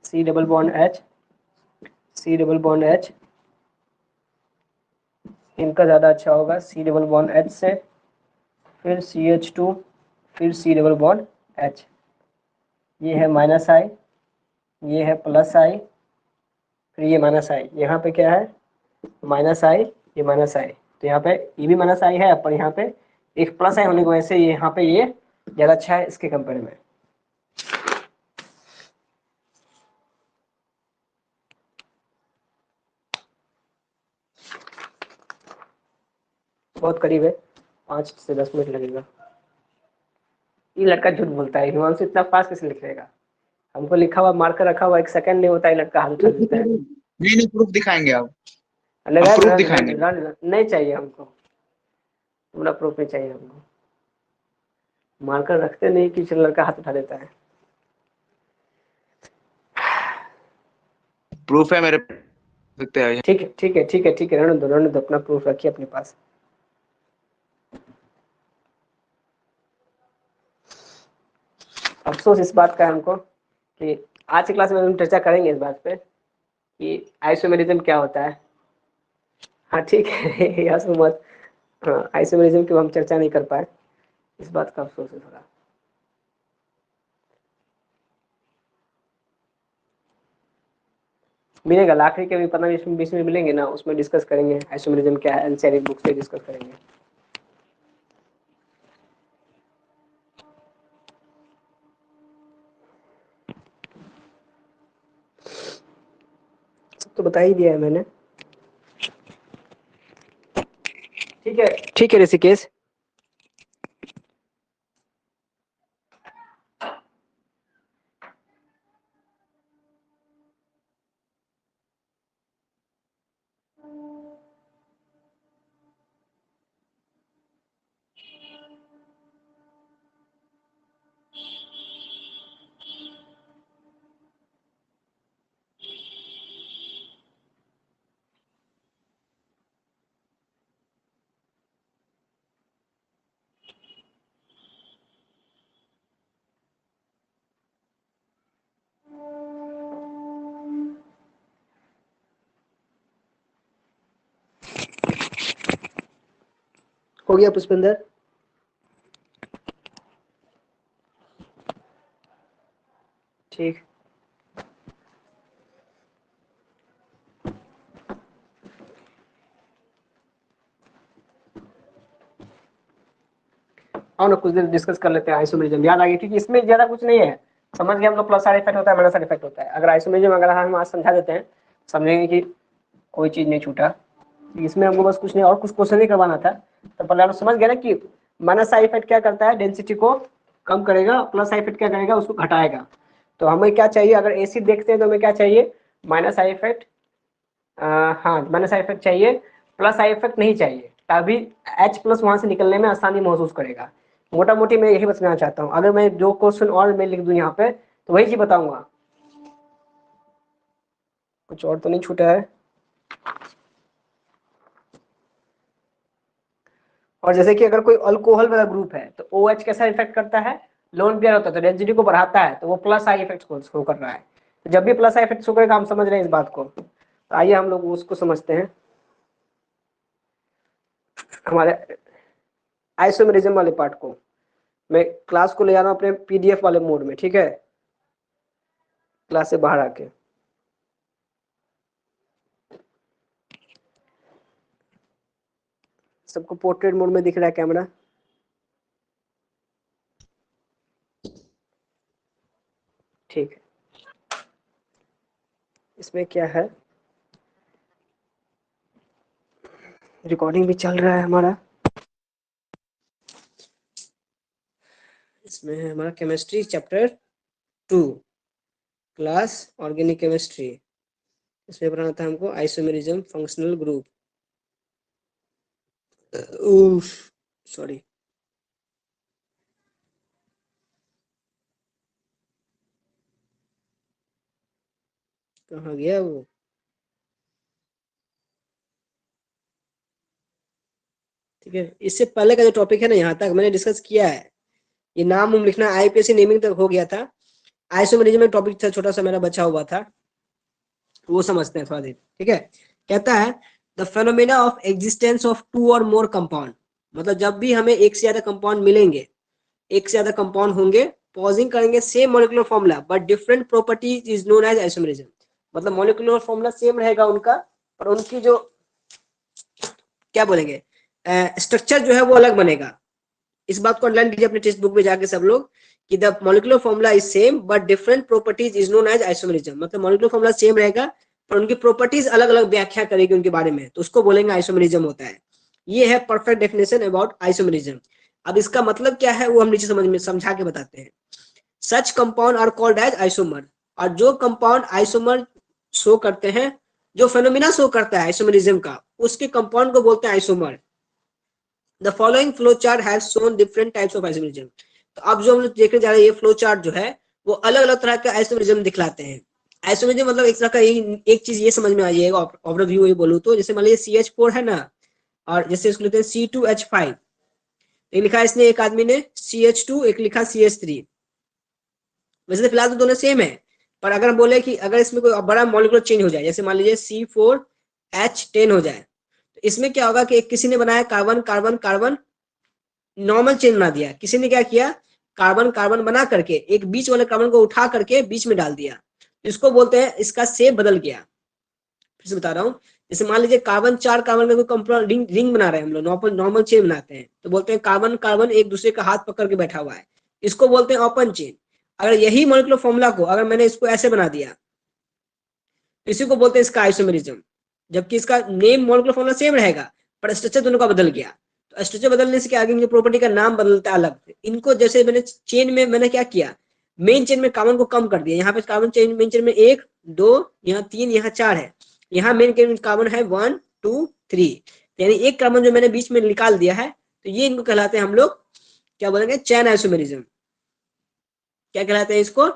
C double bond H, C double bond H, इनका ज़्यादा अच्छा होगा C डबल बॉन्ड H से, फिर CH2, फिर C डबल बॉन्ड H। ये है -I, ये है +I, फिर ये -I, यहाँ पे क्या है -I, ये -I, तो यहाँ पे ये भी -I है, पर यहाँ पे एक +I होने की वजह से ये यहाँ पे ये ज़्यादा अच्छा है इसके कंपेयर में। बहुत करीब है, 5 से 10 मिनट लगेगा। ये लड़का झूठ बोलता है, हिमांशु इतना फास्ट कैसे लिख लेगा? हमको लिखा हुआ मार्कर रखा हुआ 1 सेकंड नहीं होता है, लड़का हाथ उठा देता है। नहीं नहीं, प्रूफ दिखाएंगे आप। लगा प्रूफ दिखाएंगे। नहीं चाहिए हमको, पूरा प्रूफ नहीं चाहिए हमको। मार्कर रखते नहीं कि चलो लड़का हाथ उठा देता है। प्रूफ है मेरे सकते हैं। ठीक है ठीक है ठीक है ठीक है, रहने दो, अपना प्रूफ रखिए अपने पास। अफसोस इस बात का है हमको कि आज की क्लास में हम चर्चा करेंगे इस बात पे कि आइसोमेरिज्म क्या होता है। हाँ ठीक है यार मत, हाँ आइसोमेरिज्म की हम चर्चा नहीं कर पाए, इस बात का अफसोस है थोड़ा। मिलेगा आखिरी के भी 15-20 में मिलेंगे ना, उसमें डिस्कस करेंगे आइसोमेरिज्म क्या है, एनसीईआरटी बुक से डिस्कस करेंगे। तो बता ही दिया है मैंने। ठीक है ऋषिकेश। हो गया पुष्पिंदर? ठीक। और ना कुछ देर डिस्कस कर लेते हैं आइसोमेरिज्म, याद आ गया क्योंकि इसमें ज्यादा कुछ नहीं है, समझ गए हम लोग। प्लस साइड इफेक्ट होता है, माइनस साइड इफेक्ट होता है। अगर आइसोमेरिज्म अगर हम आज समझा देते हैं, समझेंगे कि कोई चीज नहीं छूटा। इसमें हमको बस कुछ नहीं और कुछ क्वेश्चन नहीं करवाना था, तो पहले हम समझ गए ना कि माइनस साइड इफेक्ट क्या करता है, डेंसिटी को कम करेगा, प्लस साइड इफेक्ट क्या करेगा, उसको घटाएगा। तो हमें क्या चाहिए, अगर एसिड देखते हैं तो हमें क्या चाहिए, माइनस साइड इफेक्ट, हाँ माइनस साइड इफेक्ट चाहिए, प्लस साइड इफेक्ट नहीं चाहिए, तभी H प्लस वहां से निकलने में आसानी महसूस करेगा। मोटा मोटी मैं यही बताना चाहता हूँ। अगर मैं जो क्वेश्चन और मैं लिख दूं यहाँ पे तो वही चीज बताऊंगा, कुछ और तो नहीं छूटा है। और जैसे कि अगर कोई अल्कोहल वाला ग्रुप है तो OH कैसा इफेक्ट करता है, लोन पेयर होता है तो डेंसिटी को बढ़ाता है, तो वो प्लस आई इफेक्ट को शो कर रहा है। तो जब भी प्लस आई इफेक्ट शो करेगा, हम समझ रहे हैं इस बात को। तो आइए हम लोग उसको समझते हैं, हमारे आइसोमेरिज्म वाले पार्ट को। मैं क्लास को ले जा रहा हूँ अपने PDF वाले मोड में, ठीक है, क्लास से बाहर आके। सबको पोर्ट्रेट मोड में दिख रहा है कैमरा? ठीक है। इसमें क्या है, रिकॉर्डिंग भी चल रहा है हमारा। इसमें है हमारा chemistry chapter 2, class organic chemistry. इसमें पढ़ाना था हमको आइसोमेरिज्म फंक्शनल ग्रुप। सॉरी, कहाँ गया वो? ठीक है, इससे पहले का जो टॉपिक है ना, यहाँ तक मैंने डिस्कस किया है। ये नाम लिखना IPSC नेमिंग तक हो गया था। आइसोमेरिज्म में टॉपिक था छोटा सा मेरा बचा हुआ था, वो समझते हैं थोड़ा देर। ठीक है, कहता है the phenomena of existence of 2 और मोर कंपाउंड, मतलब जब भी हमें एक से ज्यादा कंपाउंड मिलेंगे, एक से ज्यादा कंपाउंड होंगे, पॉजिंग करेंगे same molecular formula but different properties is known as isomerism. मतलब मॉलिक्यूलर फॉर्मूला सेम रहेगा उनका, और उनकी जो क्या बोलेंगे स्ट्रक्चर जो है वो अलग बनेगा। इस बात को अंडरलाइन कीजिए अपने टेक्स्ट बुक में जाके सब लोग कि the molecular formula is same but different properties is known as isomerism. मतलब मॉलिक्यूलर फॉर्मूला सेम रहेगा पर उनकी प्रॉपर्टीज अलग अलग व्याख्या करेगी उनके बारे में, तो उसको बोलेंगे आइसोमेरिज्म होता है। ये है परफेक्ट डेफिनेशन अबाउट आइसोमरिज्म। अब इसका मतलब क्या है वो हम नीचे समझा के बताते हैं। Such compound are called as isomer, और जो कंपाउंड आइसोमर शो करते हैं, जो फेनोमेना शो करता है आइसोमरिज्म का, उसके कंपाउंड को बोलते हैं isomer. The following flow chart has shown different types of isomerism. तो अब जो हम लोग देखने जा रहे हैं ये फ्लो चार्ट जो है वो अलग अलग तरह का आइसोमरिज्म दिखलाते हैं। आइसोमरिज्म मतलब एक तरह का एक चीज ये समझ में आ जाएगा ओवरव्यू ये बोलूं तो, जैसे मान लीजिए CH4 है ना, और जैसे इसको लेते हैं C2H5, एक लिखा है इसने एक आदमी ने CH2, एक लिखा CH3। वैसे तो फिलहाल तो दोनों सेम है, पर अगर हम बोले कि अगर इसमें कोई बड़ा मॉलिक्यूलर चेंज हो जाए, जैसे मान लीजिए C4H10 हो जाए, तो इसमें क्या होगा कि किसी ने बनाया carbon carbon carbon, normal chain बना दिया। किसी ने क्या किया, कार्बन कार्बन बना करके एक बीच वाले कार्बन को उठा करके बीच में डाल दिया, इसको बोलते हैं इसका शेप बदल गया। फिर से बता रहा हूँ, जैसे मान लीजिए कार्बन 4 कार्बन का कोई कंपाउंड रिंग बना रहे हैं हम लोग, नॉर्मल चेन बनाते हैं, तो बोलते हैं कार्बन कार्बन एक दूसरे का हाथ पकड़ के बैठा हुआ है, इसको बोलते हैं ओपन चेन। अगर यही मॉलिक्यूलर फॉर्मूला को अगर मैंने इसको ऐसे बना दिया, इसी को बोलते हैं इसका आइसोमेरिज्म। जबकि इसका नेम मॉलिक्यूलर फॉर्मूला सेम रहेगा पर स्ट्रक्चर दोनों का बदल गया। तो स्ट्रक्चर बदलने से क्या आगे की प्रॉपर्टी का नाम बदलता है अलग। इनको जैसे मैंने चेन में मैंने क्या किया, मेन चेन में कार्बन को कम कर दिया। यहाँ पे कार्बन चेन मेन चेन में 1 2 यहाँ 3 यहाँ 4 है, यहाँ मेन कार्बन है 1 2 3, यानी एक कार्बन जो मैंने बीच में निकाल दिया है। तो ये इनको कहलाते हैं हम लोग क्या बोलेंगे, चैन आइसोमेरिज्म। क्या कहलाते हैं इसको,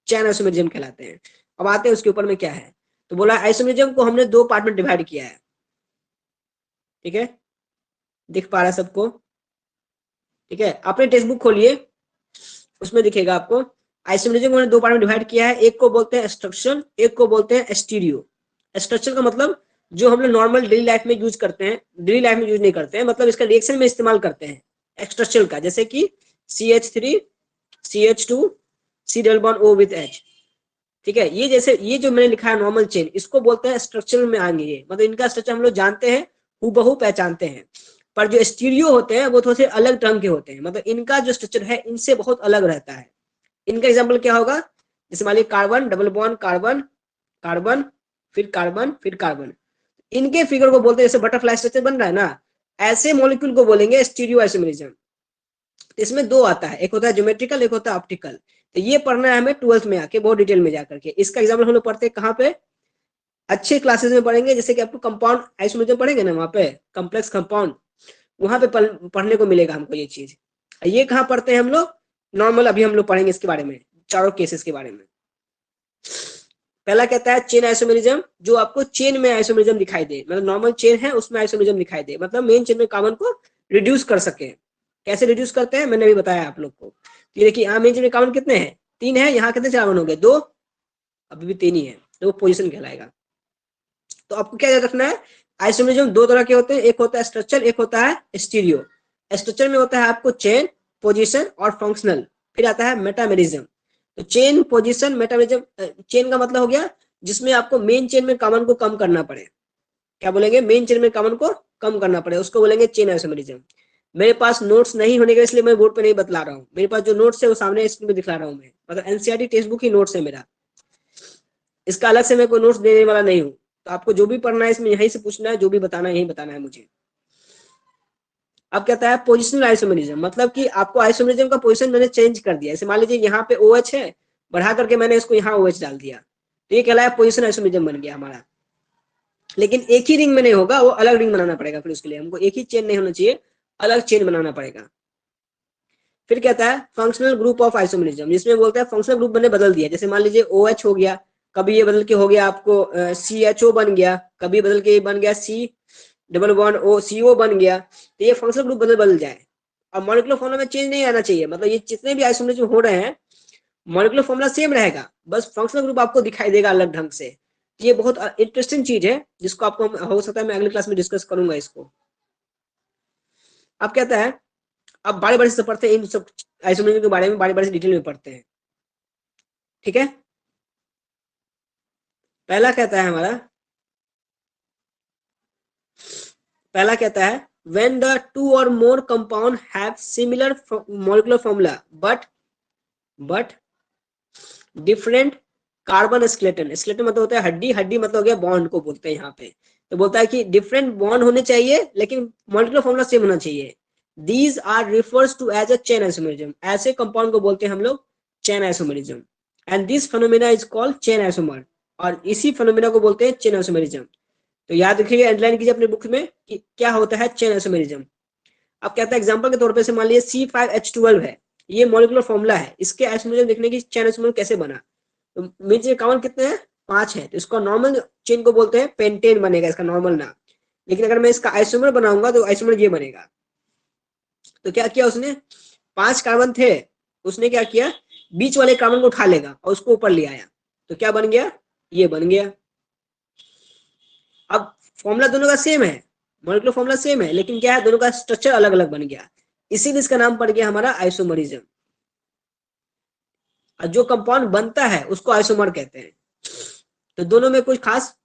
चैन आइसोमेरिज्म कहलाते हैं। अब आते हैं उसके ऊपर में क्या है, तो बोला आइसोमेरिज्म को हमने 2 पार्ट में डिवाइड किया है। ठीक है, दिख पा रहा है सबको? ठीक है, अपने टेक्स्ट बुक खोलिए, उसमें दिखेगा आपको। आइसोमेरिज्म को हमने 2 पार्ट में डिवाइड किया है, एक को बोलते हैं स्ट्रक्चरल, एक को बोलते हैं स्टीरियो। स्ट्रक्चरल का मतलब जो हम लोग नॉर्मल डेली लाइफ में यूज करते हैं, डेली लाइफ में यूज नहीं करते हैं, मतलब इसका रिएक्शन में इस्तेमाल करते हैं स्ट्रक्चरल का, जैसे कि CH3 CH2 C double bond O with H। ठीक है, ये जैसे ये जो मैंने लिखा है नॉर्मल चेन, इसको बोलते हैं स्ट्रक्चरल में आएंगे ये, मतलब इनका स्ट्रक्चर हम लोग जानते हैं, हूबहू पहचानते हैं। पर जो स्टीरियो होते हैं वो थोड़े से अलग ढंग के होते हैं, मतलब इनका जो स्ट्रक्चर है इनसे बहुत अलग रहता है। इनका एग्जाम्पल क्या होगा, जैसे मान लीजिए carbon double bond carbon carbon फिर कार्बन फिर कार्बन, इनके फिगर को बोलते हैं, जैसे बटरफ्लाई स्ट्रक्चर बन रहा है ना, ऐसे मॉलिक्यूल को बोलेंगे स्टीरियो आइसोमेरिज्म। इसमें 2 आता है, एक होता है ज्योमेट्रिकल, एक होता है ऑप्टिकल। तो ये पढ़ना है हमें 12th में आके बहुत डिटेल में जाकर के। इसका एग्जाम्पल हम लोग पढ़ते हैं कहाँ पे, अच्छे क्लासेस में पढ़ेंगे, जैसे कि आपको कंपाउंड आइसोमेरिज्म पढ़ेंगे ना, वहाँ पे कॉम्प्लेक्स कंपाउंड, वहां पे पढ़ने को मिलेगा हमको ये चीज। ये कहाँ पढ़ते हैं हम लोग, नॉर्मल अभी हम लोग पढ़ेंगे इसके बारे में, चारों केसेस के बारे में। पहला कहता है चेन आइसोमेरिज्म, जो आपको चेन में आइसोमेरिज्म दिखाई दे, मतलब नॉर्मल चेन है उसमें आइसोमेरिज्म दिखाई दे, मतलब मेन चेन में कार्बन को रिड्यूस कर सके। कैसे रिड्यूस करते हैं मैंने अभी बताया आप लोग को। ये देखिए यहाँ मेन चेन में कार्बन कितने हैं, 3 है, यहाँ कितने कार्बन हो गए, 2, अभी भी 3 ही है, तो वो पोजिशन कहलाएगा। तो आपको क्या याद रखना है, आइसोमेरिज्म 2 तरह के होते हैं, एक होता है स्ट्रक्चर, एक होता है स्टीरियो। स्ट्रक्चर में होता है आपको चेन, पोजीशन और फंक्शनल, फिर आता है मेटामेरिज्म। तो चेन, पोजीशन, मेटामेरिज्म, चेन का मतलब हो गया जिसमें आपको मेन चेन में कार्बन को कम करना पड़े। क्या बोलेंगे, मेन चेन में कार्बन को कम करना पड़े, उसको बोलेंगे चेन आइसोमेरिज्म। मेरे पास नोट्स नहीं होने के इसलिए मैं बोर्ड पे नहीं बतला रहा हूँ, मेरे पास जो नोट्स है वो सामने स्क्रीन पे दिखला रहा हूँ मैं, मतलब एनसीईआरटी टेक्स्ट बुक ही नोट्स है मेरा, इसका अलग से मैं कोई नोट्स देने वाला नहीं हूँ। तो आपको जो भी पढ़ना है इसमें यहीं से पूछना है, जो भी बताना है यही बताना है मुझे। अब कहता है पोजिशनल आइसोमेरिज्म, मतलब कि आपको आइसोमेरिज्म का पोजीशन मैंने चेंज कर दिया। जैसे मान लीजिए यहाँ पे OH है, बढ़ा करके मैंने इसको यहाँ OH डाल दिया, तो ये कहलाया पोजिशनल आइसोमेरिज्म बन गया हमारा। लेकिन एक ही रिंग में नहीं होगा, वो अलग रिंग बनाना पड़ेगा, फिर उसके लिए हमको एक ही चेन नहीं होना चाहिए, अलग चेन बनाना पड़ेगा। फिर कहता है फंक्शनल ग्रुप ऑफ आइसोमेरिज्म, जिसमें बोलता है फंक्शनल ग्रुप मैंने बदल दिया। जैसे मान लीजिए OH हो गया, कभी ये बदल के हो गया आपको CHO बन गया, कभी बदल के बन गया C double bond O CO बन गया, तो ये फंक्शनल ग्रुप बदल जाए। अब मॉलिक्यूलर फॉर्मूला में चेंज नहीं आना चाहिए, मतलब ये जितने भी आइसोमेरिज्म हो रहे हैं मॉलिक्यूलर फॉर्मूला सेम रहेगा, बस फंक्शनल ग्रुप आपको दिखाई देगा अलग ढंग से। ये बहुत इंटरेस्टिंग चीज है जिसको आपको हो सकता है मैं अगली क्लास में डिस्कस करूंगा इसको। अब कहता है, अब बारी बारी से पढ़ते हैं इन सब आइसोमेरिज्म के बारे में, बारी बारी से डिटेल में पढ़ते हैं। ठीक है, पहला कहता है हमारा, पहला कहता है when the 2 or more compound have similar molecular formula but different carbon skeleton, skeleton मतलब होता है हड्डी, हड्डी मतलब हो गया बॉन्ड को बोलते हैं यहाँ पे। तो बोलता है कि डिफरेंट बॉन्ड होने चाहिए लेकिन मॉलिक्यूलर फॉर्मूला सेम होना चाहिए। These are refers to as a chain isomerism, ऐसे कंपाउंड को बोलते हैं हम लोग chain isomerism, and this phenomena is called chain isomer, और इसी फिनोमेना को बोलते हैं चेन आइसोमेरिज्म। तो याद रखिएगा, अंडरलाइन कीजिए अपने बुक में कि क्या होता है चेन आइसोमेरिज्म। अब कहता है एग्जांपल के तौर पे से मान लीजिए C5H12 है, ये मॉलिक्यूलर फॉर्मूला है, इसके आइसोमेरिज्म देखने की चेन आइसोमर कैसे बना। तो मीन्स ये कार्बन कितने हैं, 5 है, तो इसका नॉर्मल चेन को बोलते हैं पेंटेन बनेगा इसका नॉर्मल नाम। लेकिन अगर मैं इसका आइसोमर बनाऊंगा तो आइसोमर ये बनेगा। तो क्या किया उसने, 5 कार्बन थे, उसने क्या किया, बीच वाले कार्बन को उठा लेगा और उसको ऊपर ले आया, तो क्या बन गया, ये बन गया। अब फॉर्मूला दोनों का सेम है, मॉलिक्यूलर फॉर्मूला सेम है, लेकिन क्या है, दोनों का स्ट्रक्चर अलग अलग बन गया, इसीलिए इसका नाम पड़ गया हमारा आइसोमरिज्म। और जो कंपाउंड बनता है उसको आइसोमर कहते हैं। तो दोनों में कुछ खास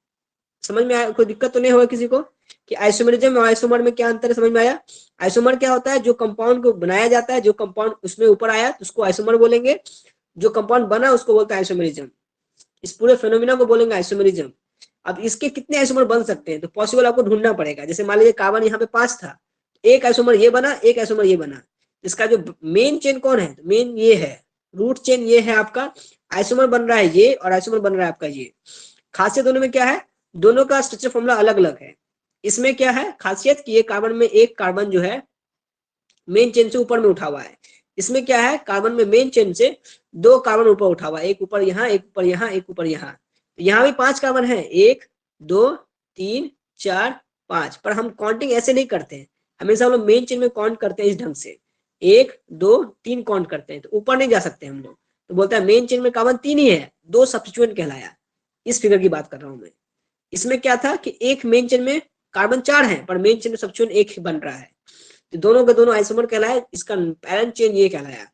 समझ में आया, कोई दिक्कत तो नहीं होगा किसी को कि आइसोमरिज्म और आइसोमर में क्या अंतर है, समझ में आया। आइसोमर क्या होता है, जो कंपाउंड को बनाया जाता है, जो कंपाउंड उसमें ऊपर आया तो उसको आइसोमर बोलेंगे, जो कंपाउंड बना उसको बोलते हैं आइसोमरिज्म। इस पूरे फेनोमेना को बोलेंगे आइसोमरिज्म। अब इसके कितने आइसोमर बन सकते हैं, तो पॉसिबल आपको ढूंढना पड़ेगा। जैसे मान लीजिए कार्बन यहाँ पे 5 था, एक आइसोमर ये बना, एक आइसोमर ये बना, इसका जो मेन चेन कौन है, मेन ये है, रूट चेन ये है आपका, आइसोमर बन रहा है ये और आइसोमर बन रहा है आपका ये। खासियत दोनों में क्या है, दोनों का स्ट्रक्चर फॉर्मूला अलग अलग है। इसमें क्या है खासियत कि ये कार्बन में एक कार्बन जो है मेन चेन से ऊपर में उठा हुआ है, इसमें क्या है, कार्बन में मेन चेन से 2 कार्बन ऊपर उठा हुआ है, एक ऊपर यहाँ, एक ऊपर यहाँ, एक ऊपर यहाँ। तो यहाँ भी 5 कार्बन है, 1 2 3 4 5, पर हम काउंटिंग ऐसे नहीं करते हैं, हमेशा हम लोग मेन चेन में काउंट करते हैं इस ढंग से, 1 2 3 काउंट करते हैं, तो ऊपर नहीं जा सकते हम लोग। तो बोलता है मेन चेन में कार्बन 3 ही है, 2 सब्स्टिट्यूएंट कहलाया। इस फिगर की बात कर रहा हूं मैं। इसमें क्या था कि एक मेन चेन में कार्बन 4 है पर मेन चेन में सब्स्टिट्यूएंट एक ही बन रहा है, तो दोनों के दोनों आइसोमर कहलाए, इसका पैरेंट चेन ये कहलाया।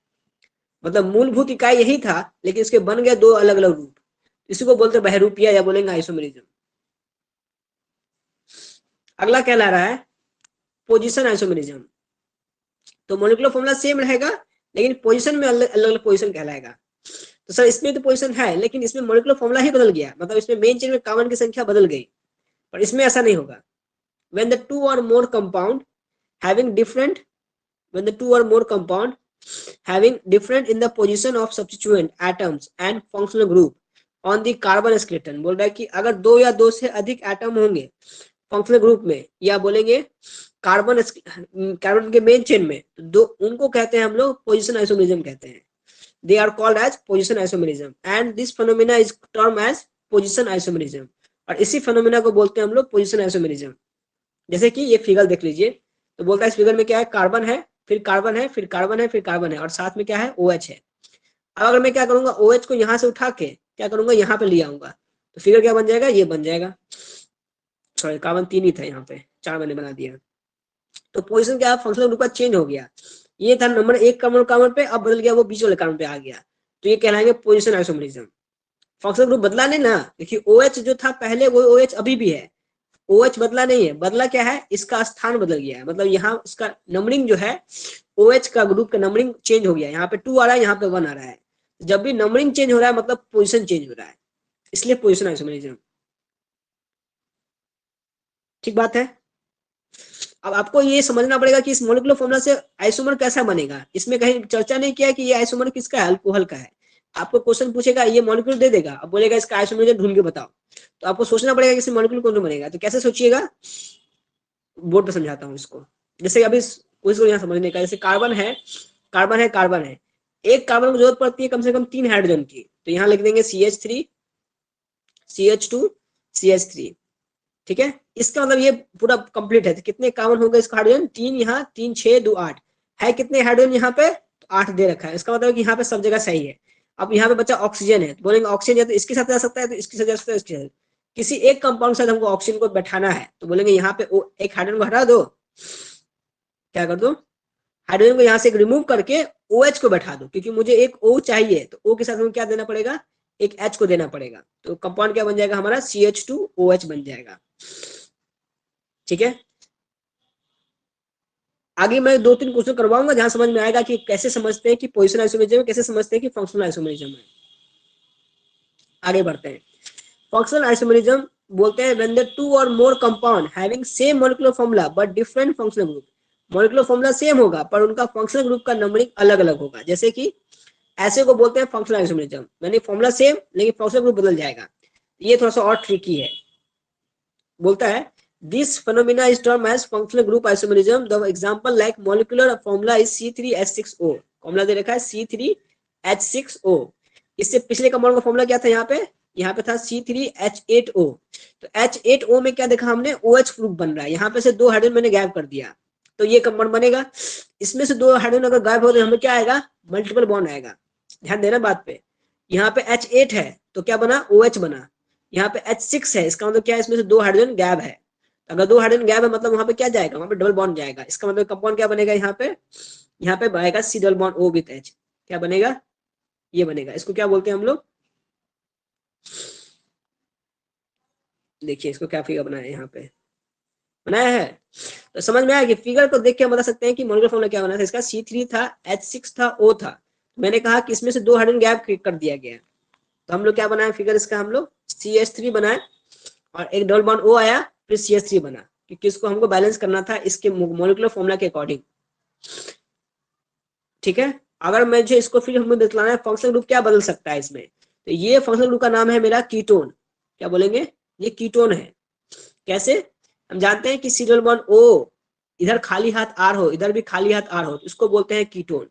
मतलब मूलभूत इकाई यही था लेकिन इसके बन गए 2 अलग अलग रूप, इसी को बोलते हैं बहरूपिया या बोलेंगे आइसोमेरिज्म। अगला कहला रहा है पोजीशन आइसोमेरिज्म। तो मॉलिक्यूलर फॉर्मूला सेम रहेगा लेकिन पोजीशन में अलग अलग पोजीशन कहलाएगा। तो सर इसमें तो पोजीशन है लेकिन इसमें मॉलिक्यूलर फॉर्मूला ही बदल गया, मतलब इसमें मेन चेन में कार्बन की संख्या बदल गई, पर इसमें ऐसा नहीं होगा। when the two or more compound having different when the two or more compound having different in the position of substituent atoms and functional group on the carbon skeleton, बोल रहा है कि अगर 2 या 2 से अधिक एटम होंगे फंक्शनल ग्रुप में या बोलेंगे कार्बन के मेन चेन में, तो दो उनको कहते हैं हम लोग पोजीशन आइसोमेरिज्म कहते हैं। They are called as position isomerism and this phenomena is term as position isomerism, और इसी फिनोमेना को बोलते हैं हम लोग पोजीशन आइसोमेरिज्म। जैसे कि ये फिगर देख लीजिए, तो बोलता है इस फिगर में क्या है, कार्बन है, फिर कार्बन है, फिर कार्बन है, फिर कार्बन है, और साथ में क्या है, OH है। अब अगर मैं क्या करूंगा, OH को यहाँ से उठा के क्या करूंगा, यहाँ पे ले आऊंगा, तो फिगर क्या बन जाएगा, ये बन जाएगा। सॉरी कार्बन 3 ही था, यहाँ पे 4 मैंने बना दिया। तो पोजिशन क्या, फंक्शनल ग्रुप का चेंज हो गया, ये था नंबर 1 कार्बन पे, अब बदल गया वो बीच वाले कार्बन पे आ गया, तो ये कहलाएंगे पोजिशन आइसोमेरिज्म। फंक्शनल ग्रुप बदला नहीं ना, देखिए OH जो था पहले वो OH अभी भी है, OH बदला नहीं है, बदला क्या है, इसका स्थान बदल गया है, मतलब यहाँ इसका नंबरिंग जो है OH का ग्रुप का नंबरिंग चेंज हो गया है, यहाँ पे 2 आ रहा है, यहाँ पे 1 आ रहा है। जब भी नंबरिंग चेंज हो रहा है मतलब पोजीशन चेंज हो रहा है, इसलिए पोजीशन आइसोमेरिज्म। ठीक बात है। अब आपको ये समझना पड़ेगा कि इस मॉलिक्यूलर फॉर्मूला से आइसोमर कैसा बनेगा, इसमें कहीं चर्चा नहीं किया कि ये आइसोमर किसका है, अल्कोहल का है। आपको क्वेश्चन पूछेगा, ये मॉलिक्यूल दे देगा, अब बोलेगा इसका आइसोमेरिज्म ढूंढ के बताओ, तो आपको सोचना पड़ेगा कि इस मॉलिक्यूल कौन बनेगा। तो कैसे सोचिएगा, बोर्ड पे समझाता हूँ इसको। जैसे अभी इसको यहाँ समझने का, जैसे कार्बन है, कार्बन है, कार्बन है, एक कार्बन को जरूरत पड़ती है कम से कम 3 हाइड्रोजन की, तो यहाँ लिख देंगे CH3 CH2 CH3, ठीक है। इसका मतलब ये पूरा कंप्लीट है। तो कितने कार्बन हो गए इसका हाइड्रोजन, 3 यहाँ, 3 6 2 8 है, कितने हाइड्रोजन यहाँ पे, तो 8 दे रखा है, इसका मतलब कि यहाँ पे सब जगह सही है। अब यहाँ पे बच्चा ऑक्सीजन है, तो बोलेंगे ऑक्सीजन या तो इसके साथ जा सकता है, तो इसके साथ जा सकता है, इसके साथ, किसी एक कंपाउंड के साथ हमको ऑक्सीजन को बैठाना है, तो बोलेंगे यहाँ पे एक हाइड्रोजन को हटा दो, क्या कर दो, हाइड्रोजन को यहाँ से रिमूव करके OH को बैठा दो, क्योंकि मुझे एक O चाहिए, तो O के साथ में क्या देना पड़ेगा, एक H को देना पड़ेगा, तो कंपाउंड क्या बन जाएगा हमारा, CH2OH बन जाएगा। ठीक है, आगे मैं 2-3 क्वेश्चन करवाऊंगा जहां समझ में आएगा कि कैसे समझते हैं कि पोजीशन आइसोमेरिज्म है, कैसे समझते हैं कि फंक्शनल आइसोमेरिज्म है। आगे बढ़ते हैं। फंक्शनल आइसोमेरिज्म बोलते हैं when the two or more compound having same molecular formula but different functional group, molecular formula same होगा पर उनका फंक्शनल ग्रुप का नंबरिंग अलग अलग होगा। जैसे कि ऐसे को बोलते हैं फंक्शनल आइसोमरिज्म, यानी फॉर्मूला सेम लेकिन फंक्शनल ग्रुप बदल जाएगा। ये थोड़ा सा और ट्रिकी है। बोलता है this phenomena is term as functional group isomerism, the example like molecular formula is C3H6O, formula दे रखा है C3H6O। इससे पिछले कंपाउंड का फॉर्मूला क्या था, यहाँ पे था C3H8O। तो H8O में क्या देखा हमने, OH ग्रुप बन रहा है, यहाँ पे से 2 हाइड्रोजन मैंने गायब कर दिया तो ये कंपाउंड बनेगा। इसमें से 2 हाइड्रोजन अगर गायब हो तो हमें क्या आएगा, मल्टीपल बॉन्ड आएगा। ध्यान देना बात पे। यहाँ पे H8 है तो क्या बना, OH बना। यहाँ पे H6 है, इसका मतलब क्या है, इसमें से 2 हाइड्रोजन गायब है। अगर 2 हाइड्रोजन गैप है मतलब वहां पे क्या जाएगा, वहां पे डबल बॉन्ड जाएगा। इसका मतलब कंपाउंड क्या बनेगा, यहाँ पे बनेगा C double bond O with H। क्या बनेगा, ये बनेगा। इसको क्या बोलते हैं हम लोग, देखिए इसको क्या फिगर बनाया है, यहाँ पे बनाया है तो समझ में आया कि फिगर को देख के हम बता सकते हैं कि मॉलिक्यूलर फॉर्मूला क्या बना था। इसका C3 था, H6 था, O था। मैंने कहा कि इसमें से 2 हाइड्रोजन गैप कर दिया गया तो हम लोग क्या बनाए फिगर, इसका हम लोग CH3 बनाए और एक डबल बॉन्ड O आया, फिर CH3 बना, क्योंकि इसको हमको बैलेंस करना था इसके मॉलिक्यूलर फॉर्मूला के अकॉर्डिंग। ठीक है, अगर मुझे इसको फिर हमें दिखलाना है फंक्शनल ग्रुप क्या बदल सकता है इसमें, तो ये फंक्शनल ग्रुप का नाम है मेरा कीटोन। क्या बोलेंगे, ये कीटोन है। कैसे, हम जानते हैं कि C डबल बॉन्ड O इधर खाली हाथ R हो, इधर भी खाली हाथ R हो, तो इसको बोलते हैं कीटोन।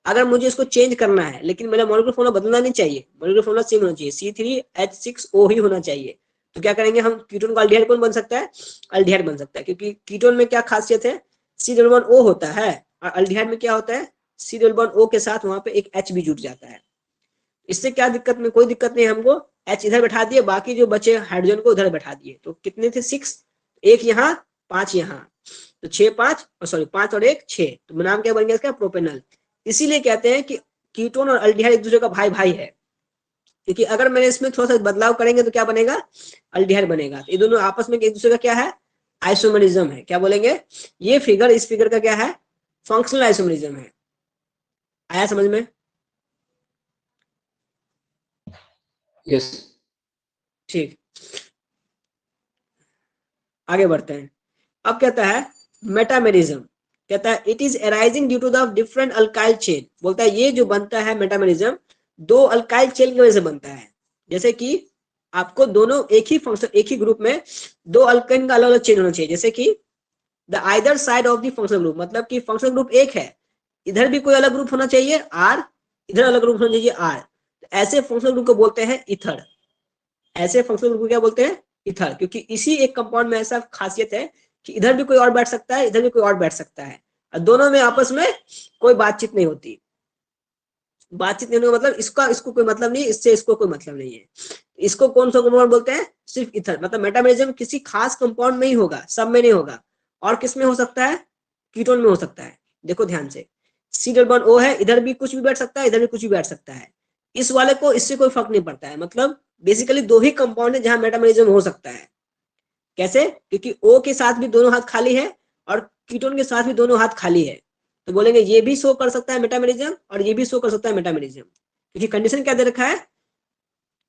अगर मुझे इसको चेंज करना है लेकिन मेरा मॉलिक्यूलर फॉर्मूला बदलना नहीं चाहिए, मॉलिक्यूलर फॉर्मूला सेम होना चाहिए, C3H6O ही होना चाहिए, तो क्या करेंगे हम, कीटोन का अल्डिहाइड कौन बन सकता है, अल्डिहाइड बन सकता है। क्योंकि कीटोन में क्या खासियत है, C डबल बॉन्ड O होता है और अल्डिहाइड में क्या होता है, C डबल बॉन्ड O के साथ वहां पे एक H भी जुट जाता है। इससे क्या दिक्कत में, कोई दिक्कत नहीं, हमको H इधर बैठा दिए, बाकी जो बचे हाइड्रोजन को उधर बैठा दिए, तो कितने थे 6, एक यहाँ 5 यहाँ, तो 6 5 और सॉरी 5 और 1 6, तो नाम क्या बन गया इसका, प्रोपेनल। इसीलिए कहते हैं कि कीटोन और अल्डिहाइड एक दूसरे का भाई भाई है, क्योंकि अगर मैंने इसमें थोड़ा सा बदलाव करेंगे तो क्या बनेगा, अल्डिहाइड बनेगा। तो ये दोनों आपस में एक दूसरे का क्या है, आइसोमरिज्म है। क्या बोलेंगे, ये फिगर, इस फिगर का क्या है, फंक्शनल आइसोमरिज्म है। आया समझ में, यस। ठीक, आगे बढ़ते हैं। अब कहता है मेटामेरिज्म, कहता है it is arising due to the different alkyl chain. बोलता है ये जो बनता है मेटामेरिज्म 2 अल्काइल चेन की वजह से बनता है। जैसे कि आपको दोनों एक ही फंक्शन, एक ही ग्रुप में 2 अल्काइन का अलग अलग चेन होना चाहिए। जैसे कि the either side of the functional group, मतलब कि फंक्शनल ग्रुप एक है, इधर भी कोई अलग ग्रुप होना चाहिए R, इधर अलग ग्रुप होना चाहिए R। ऐसे फंक्शनल ग्रुप को बोलते हैं इथर। ऐसे फंक्शनल ग्रुप को क्या बोलते हैं, इथर। क्योंकि इसी एक कंपाउंड में ऐसा खासियत है कि इधर भी कोई और बैठ सकता है, इधर भी कोई और बैठ सकता है, और दोनों में आपस में कोई बातचीत नहीं होती। बातचीत नहीं होने का मतलब इसका इसको कोई मतलब नहीं, इससे इसको कोई मतलब नहीं है। इसको कौन सा कंपाउंड बोलते हैं, सिर्फ इथर। मतलब मेटामेरिज्म किसी खास कंपाउंड में ही होगा, सब में नहीं होगा। और किस में हो सकता है, कीटोन में हो सकता है। देखो ध्यान से, C डबल बॉन्ड O है, इधर भी कुछ भी बैठ सकता है, इधर भी कुछ भी बैठ सकता है। इस वाले को इससे कोई फर्क नहीं पड़ता है। मतलब बेसिकली 2 ही कंपाउंड है जहां मेटामेरिज्म हो सकता है। कैसे, क्योंकि O के साथ भी दोनों हाथ खाली है और कीटोन के साथ भी दोनों हाथ खाली है, तो बोलेंगे ये भी शो कर सकता है मेटामेरिज्म और ये भी शो कर सकता है मेटामेरिज्म। क्योंकि कंडीशन क्या दे रखा है,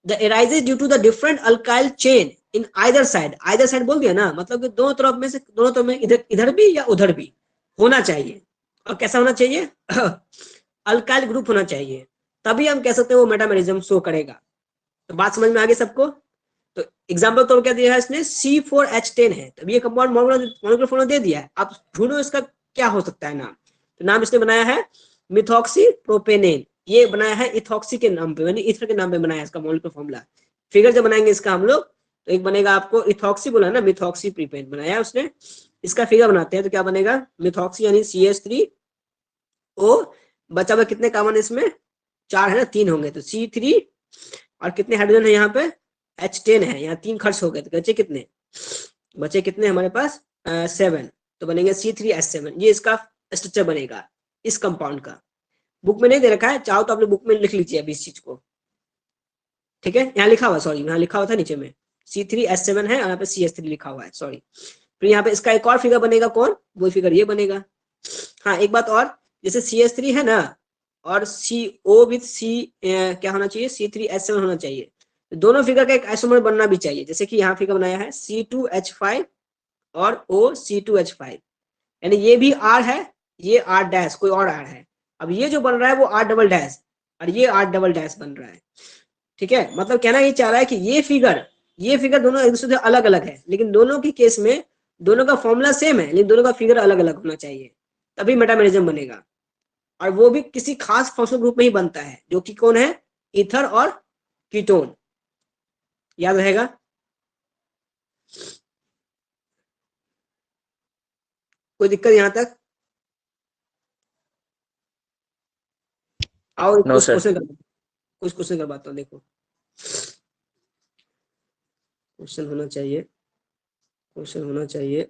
the arises due to the different alkyl chain in either side. Either side बोल दिया ना, मतलब कि दोनों तरफ में से, दोनों तरफ में, इधर इधर भी या उधर भी होना चाहिए। और कैसा होना चाहिए अल्काइल ग्रुप होना चाहिए, तभी हम कह सकते हैं वो मेटामेरिज्म शो करेगा। तो बात समझ में आ गई सबको। तो एग्जांपल तो क्या दिया है इसने, C4H10 है, तो ये कंपाउंड मॉलिक्यूलर फॉर्मूला दे दिया है। आप ढूंढो इसका क्या हो सकता है नाम। तो नाम इसने बनाया है मिथॉक्सी प्रोपेनेन। ये बनाया है इथॉक्सी के नाम पे, यानी ईथर के नाम पे बनाया है इसका मॉलिक्यूलर फॉर्मूला। फिगर जब बनाएंगे इसका हम लोग, तो एक बनेगा, आपको इथॉक्सी बोला ना, मिथॉक्सी प्रोपेन बनाया उसने। इसका फिगर बनाते हैं तो क्या बनेगा, मिथॉक्सी यानी CH3O, बचा हुआ कितने कॉमन इसमें, 4 है ना, 3 होंगे, तो C3 और कितने हाइड्रोजन है यहाँ पे, H10 है, यहाँ 3 खर्च हो गए, तो बचे कितने, बचे कितने हमारे पास 7, तो बनेंगे C3H7। ये इसका स्ट्रक्चर बनेगा इस कंपाउंड का। बुक में नहीं दे रखा है, चाहो तो अपने बुक में लिख लीजिए अभी इस चीज को। ठीक है, यहाँ लिखा हुआ, सॉरी यहाँ लिखा हुआ था नीचे में C3H7 है, यहाँ पे CH3 लिखा हुआ है, सॉरी। फिर यहाँ पे इसका एक और फिगर बनेगा, कौन, वो फिगर ये बनेगा। हाँ एक बात और, जैसे CH3 है ना, और CO विथ C क्या होना चाहिए, C3H7 होना चाहिए। दोनों फिगर का एक आइसोमर बनना भी चाहिए, जैसे कि यहाँ फिगर बनाया है C2H5 और OC2H5, यानी ये भी R है, ये R डैश कोई और R है। अब ये जो बन रहा है वो R डबल डैश और ये R डबल डैश बन रहा है। ठीक है, मतलब कहना ये चाह रहा है कि ये फिगर दोनों एक दूसरे से अलग अलग है, लेकिन दोनों की केस में दोनों का फॉर्मूला सेम है, लेकिन दोनों का फिगर अलग अलग होना चाहिए, तभी मेटामेरिज्म बनेगा। और वो भी किसी खास फंक्शनल ग्रुप में ही बनता है, जो कि कौन है, ईथर और कीटोन। याद रहेगा। कोई दिक्कत यहां तक? और नो सर। कुछ क्वेश्चन करवाता हूँ, देखो क्वेश्चन होना चाहिए,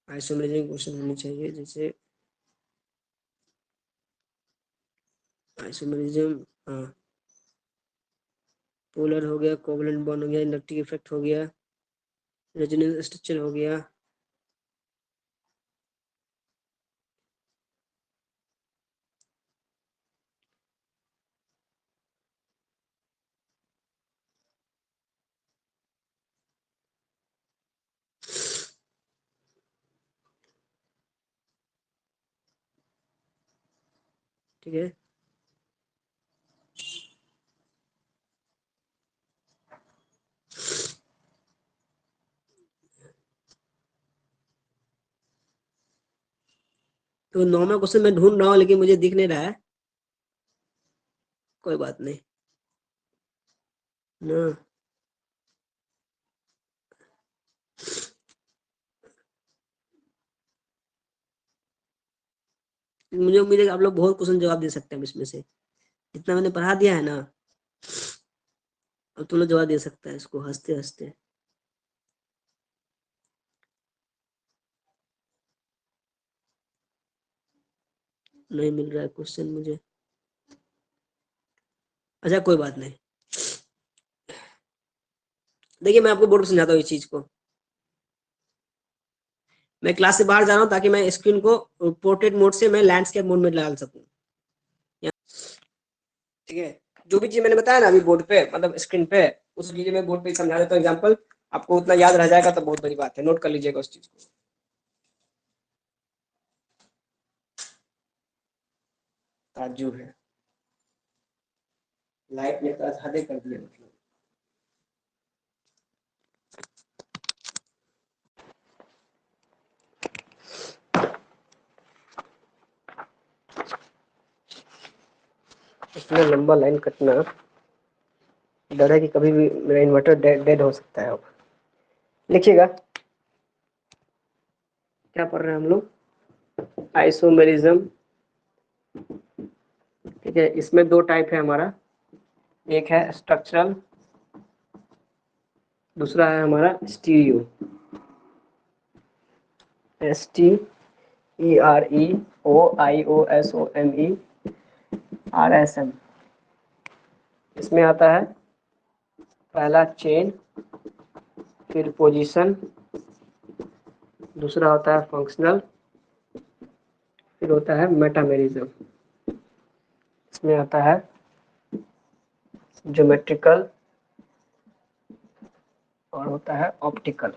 आइसोमेरिज्म क्वेश्चन होनी चाहिए, जैसे आइसोमेरिज्म, हाँ, पोलर हो गया, कोवलेंट बॉन्ड हो गया, इंडक्टिव इफेक्ट हो गया, रेजोनेंस स्ट्रक्चर हो गया, ठीक है। तो नॉर्मल क्वेश्चन मैं ढूंढ रहा हूँ, लेकिन मुझे दिख नहीं रहा है, कोई बात नहीं ना। मुझे उम्मीद है कि आप लोग बहुत क्वेश्चन जवाब दे सकते हैं इसमें से, जितना मैंने पढ़ा दिया है ना, अब तुम लोग जवाब दे सकता है इसको हंसते हंसते। नहीं मिल रहा है क्वेश्चन मुझे, अच्छा कोई बात नहीं। देखिए मैं आपको बोर्ड पर समझाता हूँ इस चीज को। मैं क्लास से बाहर जा रहा हूँ ताकि मैं स्क्रीन को पोर्ट्रेट मोड से मैं लैंडस्केप मोड में डाल सकूँ। ठीक है, जो भी चीज मैंने बताया ना अभी बोर्ड पे, मतलब स्क्रीन पे, उस चीज में बोर्ड पे समझा देता हूँ एग्जांपल, आपको उतना याद रह जाएगा तो बहुत बड़ी बात है, नोट कर लीजिएगा उस चीज को। ताज्जुब है, लाइट ने तो आधे कर दिया मतलब। इतना लंबा लाइन कटना, डर है कि कभी भी मेरा इन्वर्टर डेड हो सकता है। अब लिखिएगा क्या पढ़ रहे हैं हम लोग, आइसोमेरिज्म। ठीक है, इसमें दो टाइप है हमारा, एक है स्ट्रक्चरल, दूसरा है हमारा स्टीरियो, STEREOIOSOME इसमें आता है पहला चेन, फिर पोजीशन, दूसरा होता है फंक्शनल, फिर होता है मेटामेरिज्म। इसमें आता है ज्योमेट्रिकल और होता है ऑप्टिकल।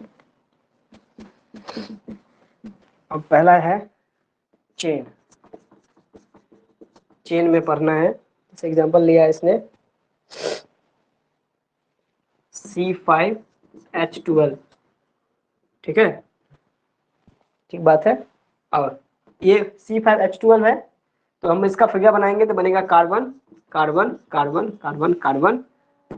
अब पहला है चेन, चेन में पढ़ना है, जैसे एग्जांपल लिया है इसने C5H12, ठीक है, ठीक बात है। और ये C5H12 है, तो हम इसका फिगर बनाएंगे तो बनेगा carbon carbon carbon carbon carbon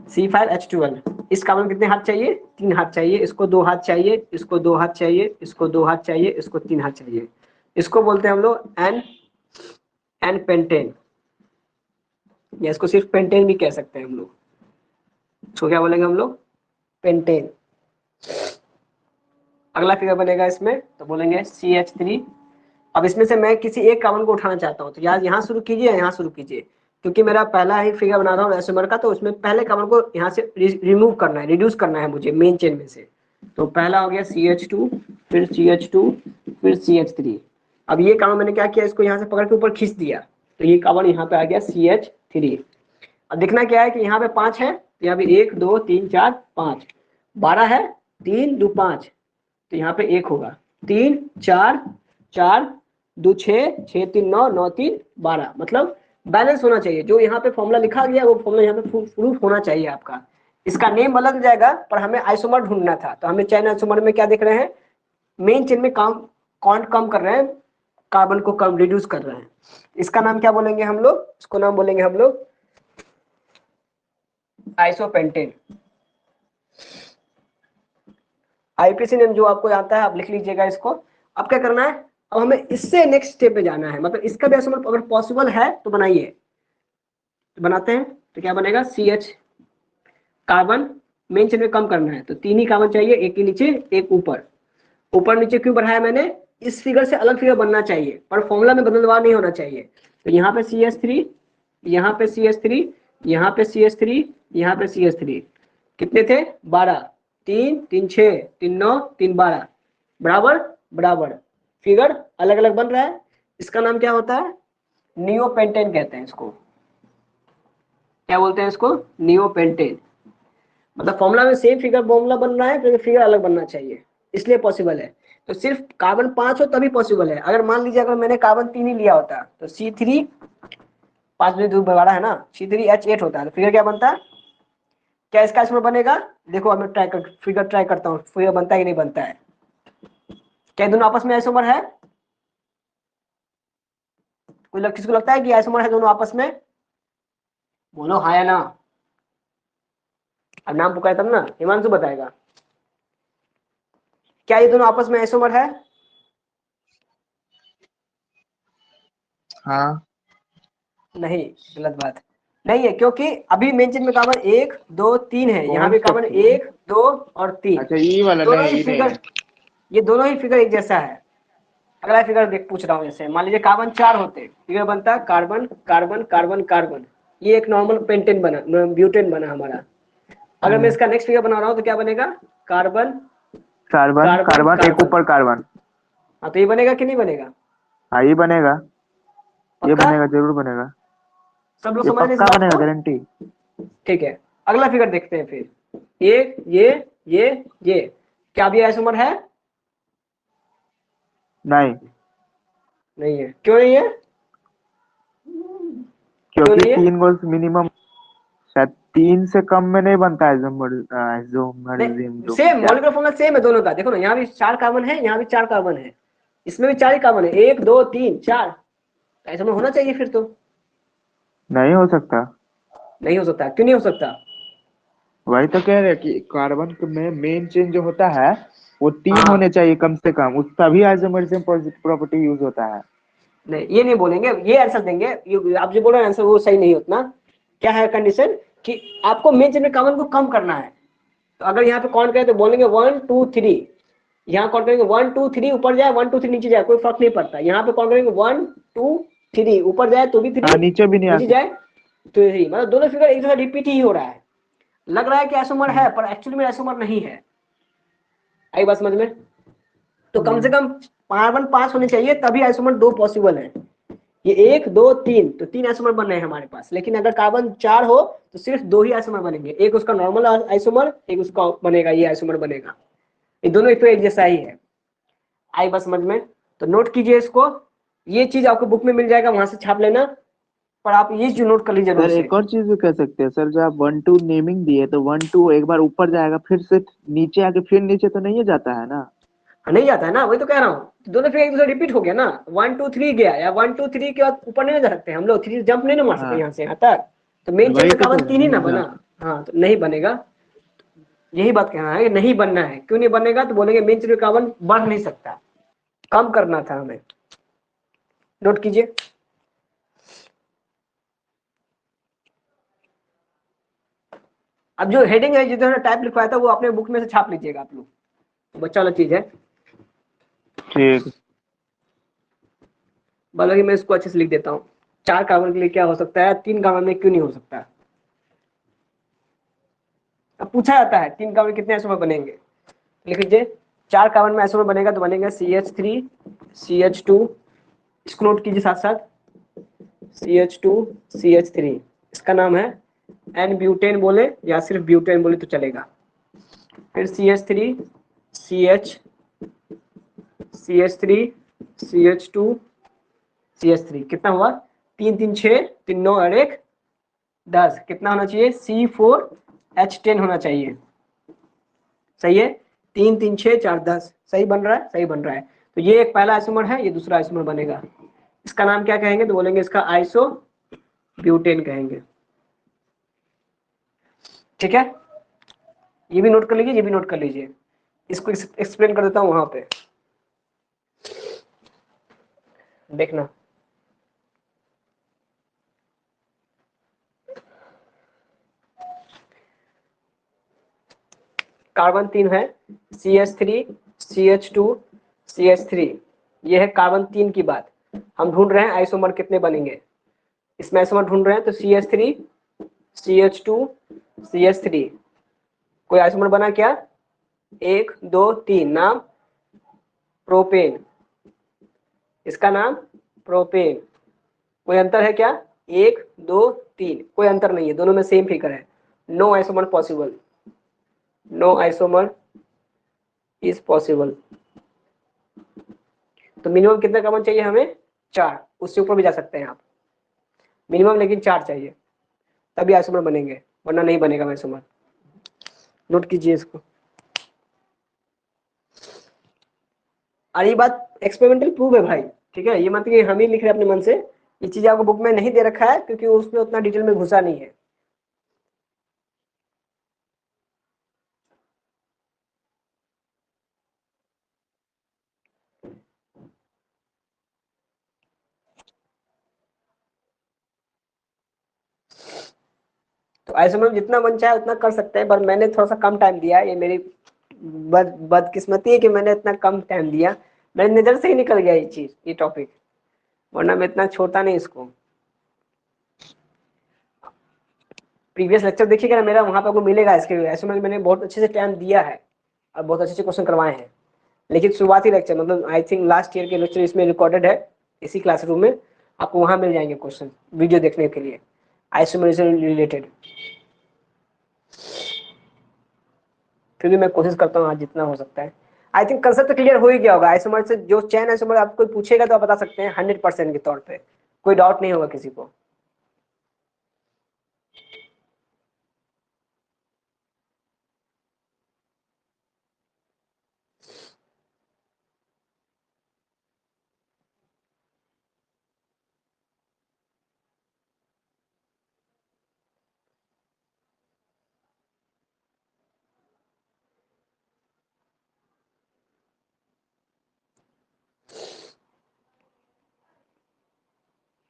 C5H12। इस कार्बन कितने हाथ चाहिए, 3 हाथ चाहिए, इसको 2 हाथ चाहिए, इसको 2 हाथ चाहिए, इसको 2 हाथ चाहिए, इसको 3 हाथ चाहिए। इसको बोलते हैं हम लोग एन पेंटेन, या इसको सिर्फ पेंटेन भी कह सकते हैं हम लोग। इसको क्या बोलेंगे हम लोग, पेंटेन। अगला फिगर बनेगा इसमें तो बोलेंगे CH3। अब इसमें से मैं किसी एक कार्बन को उठाना चाहता हूँ, तो यार यहाँ शुरू कीजिए, यहाँ शुरू कीजिए, क्योंकि मेरा पहला ही फिगर बना रहा हूँ आइसोमर का, तो उसमें पहले कार्बन को यहाँ से रिमूव करना है, रिड्यूस करना है मुझे मेन चेन में से। तो पहला हो गया CH2, फिर CH2, फिर CH3। अब ये कार्बन मैंने क्या किया, इसको यहाँ से पकड़ के ऊपर खींच दिया, तो ये कार्बन यहाँ पे आ गया CH3। अब देखना क्या है कि यहाँ पे 5 है, तो यहाँ पे 1 2 3 4 5, 12 है, 3 2 5, तो यहाँ पे 1 होगा, 3 4 4 2 6 6 3 9 9 3 12, मतलब बैलेंस होना चाहिए। जो यहाँ पे फॉर्मूला लिखा गया वो फॉर्मूला यहाँ पे प्रूफ होना चाहिए आपका। इसका नेम बदल जाएगा, पर हमें आइसोमर ढूंढना था, तो हमें चेन आइसोमर में क्या देख रहे हैं, मेन चेन में कम कर रहे हैं, कार्बन को कम रिड्यूस कर रहे हैं। इसका नाम क्या बोलेंगे हम लोग, इसको नाम बोलेंगे हम लोग आइसोपेंटेन। आईपीसी नेम जो आपको आता है आप लिख लीजिएगा इसको। अब क्या करना है, अब हमें इससे नेक्स्ट स्टेप पे जाना है, मतलब इसका भी आइसोमर अगर पॉसिबल है तो बनाइए, तो बनाते हैं। तो क्या बनेगा, CH कार्बन मेन चेन में कम करना है, तो 3 ही कार्बन चाहिए, एक के नीचे एक ऊपर। ऊपर नीचे क्यों बढ़ाया मैंने, इस फिगर से अलग फिगर बनना चाहिए, पर फॉर्मूला में बदलवा नहीं होना चाहिए। तो यहाँ पे CH3, यहाँ पे CH3, यहाँ पे CH3, यहाँ पे CH3, कितने थे 12, 3 3 6 3 9 3 12, बराबर बराबर, फिगर अलग अलग बन रहा है। इसका नाम क्या होता है, नियोपेंटेन कहते हैं इसको। क्या बोलते हैं इसको, नियोपेंटेन। मतलब फॉर्मूला में सेम फिगर फॉर्मूला बन रहा है, फिर फिगर अलग बनना चाहिए, इसलिए पॉसिबल है। तो सिर्फ कार्बन 5 हो तभी पॉसिबल है। अगर मान लीजिए अगर मैंने कार्बन 3 ही लिया होता तो C3 5 में 2 बड़ा है ना, C3H8 होता है, तो फिगर क्या बनता है, क्या इसका आइसोमर बनेगा। देखो अब मैं फिगर ट्राई करता हूँ, फिगर बनता है कि नहीं बनता है। क्या दोनों आपस में आइसोमर है, किसको लगता है कि आइसोमर है दोनों आपस में, बोलो हाँ या ना। अब नाम पुकारे तब ना, हिमांशु बताएगा, क्या ये दोनों आपस में आइसोमर है। हाँ नहीं, गलत बात, नहीं है, क्योंकि अभी मेन चेन में कार्बन 1 2 3 है, यहाँ भी कार्बन 1 2 और 3, अच्छा ये वाला दोनों नहीं, ही ये नहीं फिगर, है। ये दोनों ही फिगर एक जैसा है। अगला फिगर देख पूछ रहा हूँ, जैसे मान लीजिए कार्बन 4 होते, फिगर बनता है कार्बन कार्बन कार्बन कार्बन, ये एक नॉर्मल पेंटेन बना, ब्यूटेन बना हमारा। अगर मैं इसका नेक्स्ट फिगर बना रहा हूँ तो क्या बनेगा, कार्बन कार्बन कार्बन कार्बन एक कार्बन, ऊपर कार्बन। हाँ तो ये बनेगा कि नहीं बनेगा, हाँ ये बनेगा, ये पक्का, बनेगा, जरूर बनेगा, सब लोग ये समझ रहे हैं इस पक्का बात बनेगा, को। गारंटी। ठीक है, अगला फिगर देखते हैं फिर। एक ये क्या भी आइसोमर है, नहीं, नहीं है, क्यों नहीं है, क्यों क्योंकि नहीं है, 3 गोल्स मिनिमम, शायद 3 से कम में नहीं बनता है आइसोमरिज्म नहीं जो सेम क्या। मॉलिक्यूलर फॉर्मूला सेम है दोनों का, देखो ना यहाँ भी 4 कार्बन है, यहाँ भी 4 कार्बन है, इसमें भी 4 ही कार्बन है, 1 2 3 4, आइसोमर होना चाहिए फिर तो। नहीं हो सकता, नहीं हो सकता, क्यों नहीं हो सकता, वही तो कह रहे हैं कि कार्बन में मेन चेन जो होता है वो 3 हाँ होने चाहिए कम से कम, उस तभी आइसोमरिज्म प्रॉपर्टी यूज होता है। नहीं, ये नहीं बोलेंगे, ये आंसर देंगे, ये आप जो बोल रहे हैं आंसर वो सही नहीं उतना। क्या है कंडीशन कि आपको मेन चेन में कार्बन को कम करना है, तो अगर यहाँ पे काउंट करें तो बोलेंगे 1 2 3, यहाँ काउंट करेंगे 1 2 3 ऊपर जाए 1 2 3 नीचे जाए कोई फर्क नहीं पड़ता, यहाँ पे काउंट करेंगे 1 2 3 ऊपर जाए तो भी 3, हाँ नीचे भी नहीं आ नीचे जाए तो 3, मतलब दोनों फिगर एक जैसा रिपीट ही हो रहा है। लग रहा है कि आइसोमर है, पर एक्चुअली में आइसोमर नहीं है। आई बात समझ में, तो कम से कम कार्बन 5 होने चाहिए तभी आइसोमर 2 पॉसिबल है। ये 1 2 3, तो 3 आइसोमर बन रहे हैं हमारे पास, लेकिन अगर कार्बन 4 हो तो सिर्फ 2 ही आइसोमर बनेंगे, एक उसका नॉर्मल आइसोमर, एक उसका बनेगा ये आइसोमर बनेगा, ये दोनों एक तो एक जैसा ही है। आई बात समझ में, तो नोट कीजिए इसको, ये चीज आपको बुक में मिल जाएगा, वहां से छाप लेना, पर आप ये जो नोट कर लीजिए जरूर सर। से। एक और चीज भी कह सकते हैं सर, जो आप 1 2 नेमिंग दिए तो 1 2 एक बार ऊपर जाएगा, फिर से नीचे आके फिर नीचे तो नहीं जाता है ना। नहीं जाता है ना, वही तो कह रहा हूँ, दोनों फिर एक दूसरे रिपीट हो गया ना, 1 2 3 गया, या 1 2 3 के बाद ऊपर नहीं जा सकते हम लोग, 3 जंप नहीं ना मार सकते हाँ यहाँ से यहाँ तक, तो मेन चेन वही में कार्बन 3 ही ना तो बना। हाँ तो नहीं बनेगा, यही बात कहना है, नहीं बनना है, क्यों नहीं बनेगा, तो बोलेंगे मेन चेन में कार्बन बढ़ नहीं सकता, कम करना था हमें। नोट कीजिए, अब जो हेडिंग है जितना टाइप लिखवाया था वो अपने बुक में से छाप लीजिएगा आप लोग, तो बच्चा वाला चीज है। ठीक। बाकी मैं इसको अच्छे से लिख देता हूँ, 4 कार्बन के लिए क्या हो सकता है, 3 कार्बन में क्यों नहीं हो सकता। अब पूछा जाता है 3 कार्बन कितने आइसोमर बनेंगे, लिख लीजिए, 4 कार्बन में आइसोमर बनेगा तो बनेगा CH3 CH2, इसको नोट कीजिए साथ साथ, CH2 CH3, इसका नाम है एन ब्यूटेन बोले या सिर्फ ब्यूटेन बोले तो चलेगा। फिर CH3 CH CH3 CH2 CH3 कितना हुआ 3 3 6 3 9 और 1 10 कितना होना चाहिए C4H10 होना चाहिए। सही है 3 3 6 4 10 सही बन रहा है, सही बन रहा है। तो ये एक पहला आइसोमर है, ये दूसरा आइसोमर बनेगा। इसका नाम क्या कहेंगे तो बोलेंगे इसका आइसो ब्यूटेन कहेंगे। ठीक है ये भी नोट कर लीजिए, ये भी नोट कर लीजिए। इसको एक्सप्लेन कर देता हूं वहां पे देखना। कार्बन 3 है CH3 CH2 CH3 ये है कार्बन 3 की बात। हम ढूंढ रहे हैं आइसोमर कितने बनेंगे, इसमें आइसोमर ढूंढ रहे हैं तो CH3 CH2 CH3 कोई आइसोमर बना क्या 1 2 3 नाम प्रोपेन, इसका नाम प्रोपेन। कोई अंतर है क्या 1 2 3 कोई अंतर नहीं है, दोनों में सेम फिगर है। No isomer possible, no isomer is possible. तो मिनिमम कितना कार्बन चाहिए हमें 4, उससे ऊपर भी जा सकते हैं आप मिनिमम, लेकिन 4 चाहिए तभी आइसोमर बनेंगे वरना नहीं बनेगा आइसोमर। नोट कीजिए इसको। और ये बात एक्सपेरिमेंटल प्रूव है भाई, ठीक है ये मत कि हम ही लिख रहे हैं अपने मन से, ये चीज आपको बुक में नहीं दे रखा है क्योंकि उसमें उतना डिटेल में घुसा नहीं है। तो आइसोमर जितना मन चाहे उतना कर सकते हैं, पर मैंने थोड़ा सा कम टाइम दिया, ये मेरी बदकिस्मती है कि मैंने इतना कम टाइम दिया, मेरे नजर से ही निकल गया ये चीज, ये टॉपिक, वरना मैं इतना छोड़ता नहीं इसको। प्रीवियस लेक्चर देखिएगा ना मेरा, वहां पे आपको मिलेगा इसके आइसोमर मैंने बहुत अच्छे से टाइम दिया है और बहुत अच्छे से क्वेश्चन करवाए हैं। लेकिन शुरुआती लेक्चर मतलब आई थिंक लास्ट ईयर के लेक्चर इसमें रिकॉर्डेड है इसी क्लासरूम में, आपको वहां मिल जाएंगे क्वेश्चन वीडियो देखने के लिए आइसोमर से रिलेटेड। फिर भी मैं कोशिश करता हूँ आज जितना हो सकता है। आई थिंक कंसेप्ट क्लियर हो ही गया होगा। आइसोमर से जो चैन आइसोमर आपको पूछेगा तो आप बता सकते हैं 100% के तौर पे, कोई डाउट नहीं होगा किसी को।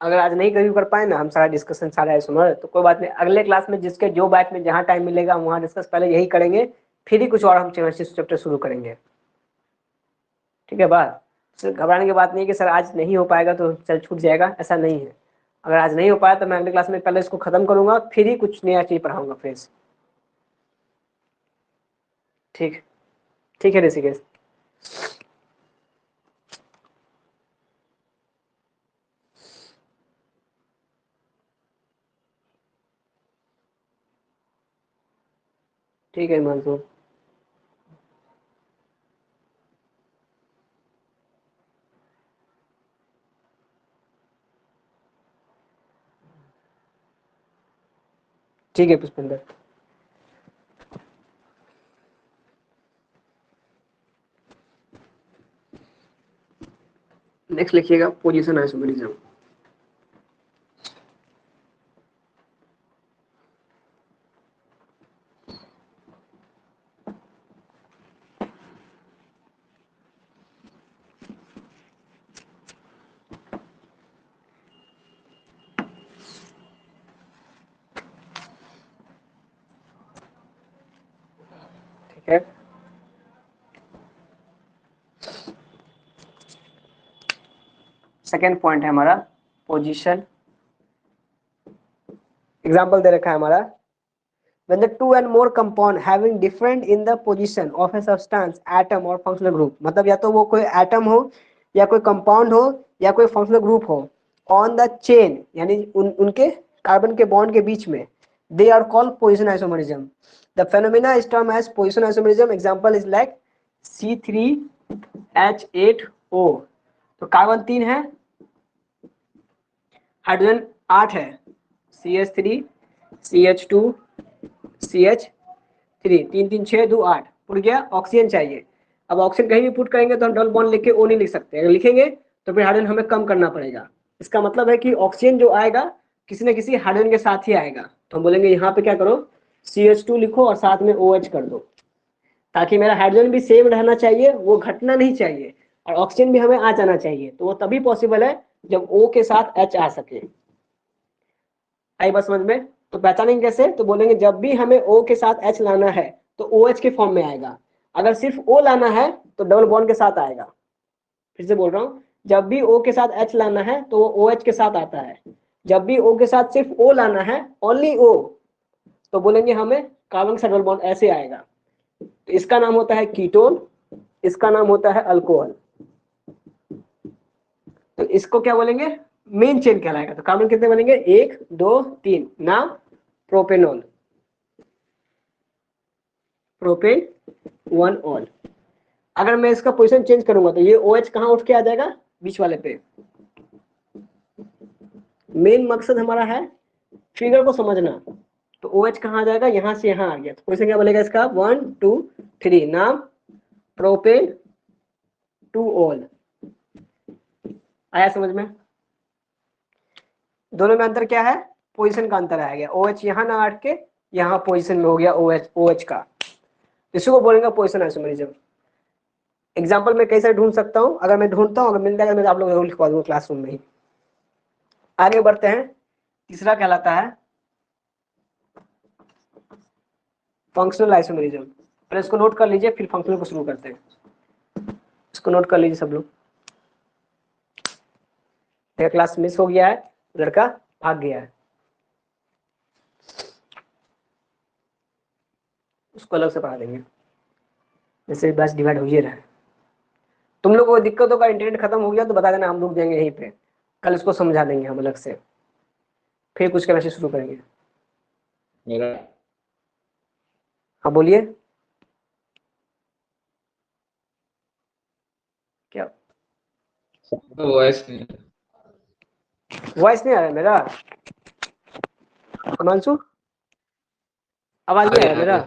अगर आज नहीं कभी कर पाए ना हम सारा डिस्कशन सारा आइसोमर तो कोई बात नहीं, अगले क्लास में जिसके जो बैच में जहाँ टाइम मिलेगा वहाँ डिस्कस पहले यही करेंगे, फिर ही कुछ और हम चैप्टर शुरू करेंगे। ठीक है बात, सिर्फ घबराने की बात नहीं है कि सर आज नहीं हो पाएगा तो चल छूट जाएगा, ऐसा नहीं है। अगर आज नहीं हो पाया तो मैं अगले क्लास में पहले इसको खत्म करूंगा फिर ही कुछ नया चीज पढ़ाऊंगा फिर। ठीक, ठीक है ऋषिकेश। ठीक है मंसूर। ठीक है पुष्पेंद्र। नेक्स्ट लिखिएगा पोजीशन आइसोमरिज्म। ठीक है सेकेंड पॉइंट है हमारा पोजीशन। एग्जाम्पल दे रखा है हमारा when the two and more compound having different in the position of a substance atom or functional group, मतलब या तो वो कोई एटम हो या कोई कंपाउंड हो या कोई फंक्शनल ग्रुप हो ऑन द चेन, यानी उनके कार्बन के बॉन्ड के बीच में they are called position isomerism. The phenomena is termed as position isomerism. Example is like C3H8O. तो कार्बन 3 है, हाइड्रोजन 8 है, CH3 CH2 CH3, 3 3 6 2 8 पुट गया। ऑक्सीजन चाहिए। अब ऑक्सीजन कहीं भी पुट करेंगे तो हम डबल बॉन्ड लिख के ओ नहीं लिख सकते, अगर लिखेंगे तो फिर हाइड्रोजन हमें कम करना पड़ेगा। इसका मतलब है कि ऑक्सीजन जो आएगा किसी न किसी हाइड्रोजन के साथ ही आएगा। तो हम बोलेंगे यहाँ पे क्या करो, CH2 लिखो और साथ में OH कर दो, ताकि मेरा हाइड्रोजन भी सेम रहना चाहिए, वो घटना नहीं चाहिए, और ऑक्सीजन भी हमें आ जाना चाहिए। तो वो तभी पॉसिबल है जब O के साथ H आ सके। आई बात समझ में? तो पहचानेंगे कैसे? तो बोलेंगे जब भी हमें O के साथ H लाना है तो OH के फॉर्म में आएगा। अगर सिर्फ O लाना है तो डबल बॉन्ड के साथ आएगा। फिर से बोल रहा हूँ, जब भी O के साथ H लाना है तो वो OH के साथ आता है। जब भी O के साथ सिर्फ O लाना है, ओनली O, तो बोलेंगे हमें कार्बन के साथ डबल बॉन्ड ऐसे आएगा। तो इसका नाम होता है कीटोन, इसका नाम होता है अल्कोहल। तो इसको क्या बोलेंगे? मेन चेन कहलाएगा। तो कार्बन कितने बनेंगे? 1 2 3, नाम प्रोपेनॉल, प्रोपेन 1 ऑल। अगर मैं इसका पोजीशन चेंज करूंगा तो ये OH कहां उठ के आ जाएगा? बीच वाले पे। मेन मकसद हमारा है फिगर को समझना। तो OH कहां आ जाएगा? यहां से यहां आ गया। तो पोजीशन क्या बोलेगा इसका? 1 2 3, नाम प्रोपेन 2 ऑल। आया समझ में? दोनों में अंतर क्या है? पोजीशन का अंतर आ गया। OH यहां ना अट के यहां पोजीशन में हो गया OH का। इसी को बोलेंगे पोजीशन आइसोमेरिज्म। एग्जांपल मैं कई सारे ढूंढ सकता हूं, अगर मैं ढूंढता हूं, अगर मिल जाएगा मैं आप लोग जरूर लिखवा दूंगा क्लासरूम में ही। आगे बढ़ते हैं। तीसरा कहलाता है फंक्शनल आइसोमेरिज्म। पहले इसको नोट कर लीजिए, फिर फंक्शनल को शुरू करते हैं। इसको नोट कर लीजिए सब लोग। क्लास मिस हो गया है, लड़का भाग गया है, उसको अलग से पढ़ा देंगे, जैसे बैच डिवाइड हो ही रहा है। तुम लोग को दिक्कत होगा, इंटरनेट खत्म हो गया तो बता देना, हम रुक जाएंगे यहीं पे, कल इसको समझा देंगे हम अलग से, फिर कुछ करना शुरू करेंगे। मेरा हाँ बोलिए। क्या वॉइस नहीं वॉइस नहीं आ रहा है मेरा? हिमांशु आवाज नहीं आ रहा है मेरा?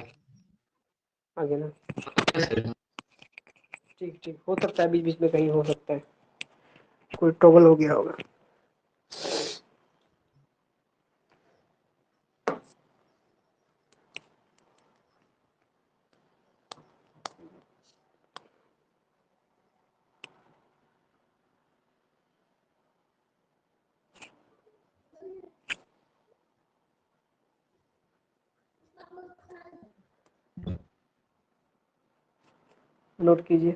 आ गया ना? ठीक ठीक, हो सकता है बीच बीच में कहीं हो सकता है कोई ट्रबल हो गया होगा। नोट कीजिए।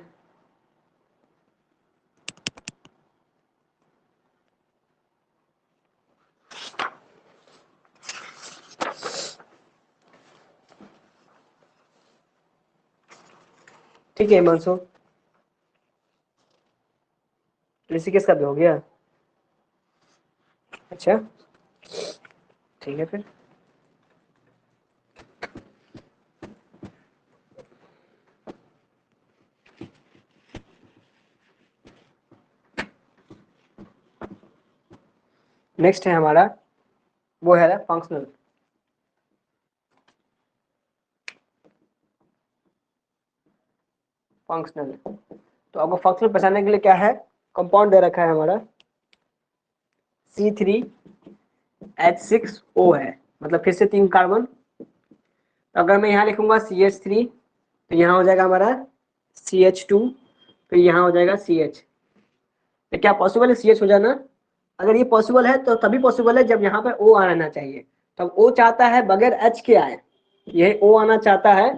ठीक है हिमांशु, ऋषिकेश का भी हो गया? अच्छा ठीक है फिर। नेक्स्ट है हमारा, वो है फंक्शनल। फंक्शनल तो आपको फंक्शनल पहचानने के लिए क्या है, कंपाउंड दे रखा है हमारा C3H6O है, मतलब फिर से 3 कार्बन। तो अगर मैं यहाँ लिखूंगा CH3 तो यहाँ हो जाएगा हमारा CH2, फिर यहाँ हो जाएगा CH। तो क्या पॉसिबल है CH हो जाना? अगर ये पॉसिबल है तो तभी पॉसिबल है जब यहाँ पे O आना चाहिए। तो अब O चाहता है बगैर H के आए, यह O आना चाहता है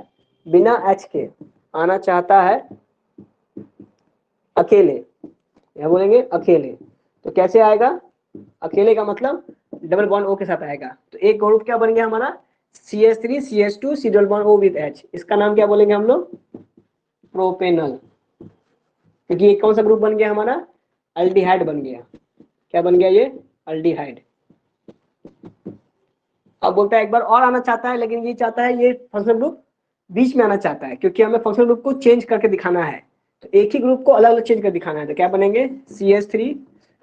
बिना H के, आना चाहता है अकेले, या बोलेंगे अकेले। तो कैसे आएगा? अकेले का मतलब डबल बॉन्ड O के साथ आएगा। तो एक ग्रुप क्या बन गया हमारा CH3 CH2 C double bond O with H। इसका नाम क्या बोलेंगे हम लोग? प्रोपेनल। क्योंकि ये कौन सा ग्रुप बन गया हमारा? अल्डिहाइड बन गया। क्या बन गया ये? अल्डिहाइड। अब बोलता है एक बार और आना चाहता है, लेकिन ये चाहता है ये फंक्शनल ग्रुप बीच में आना चाहता है, क्योंकि हमें फंक्शनल ग्रुप को चेंज करके दिखाना है। तो एक ही ग्रुप को अलग अलग चेंज कर दिखाना है, तो क्या बनेंगे CH3,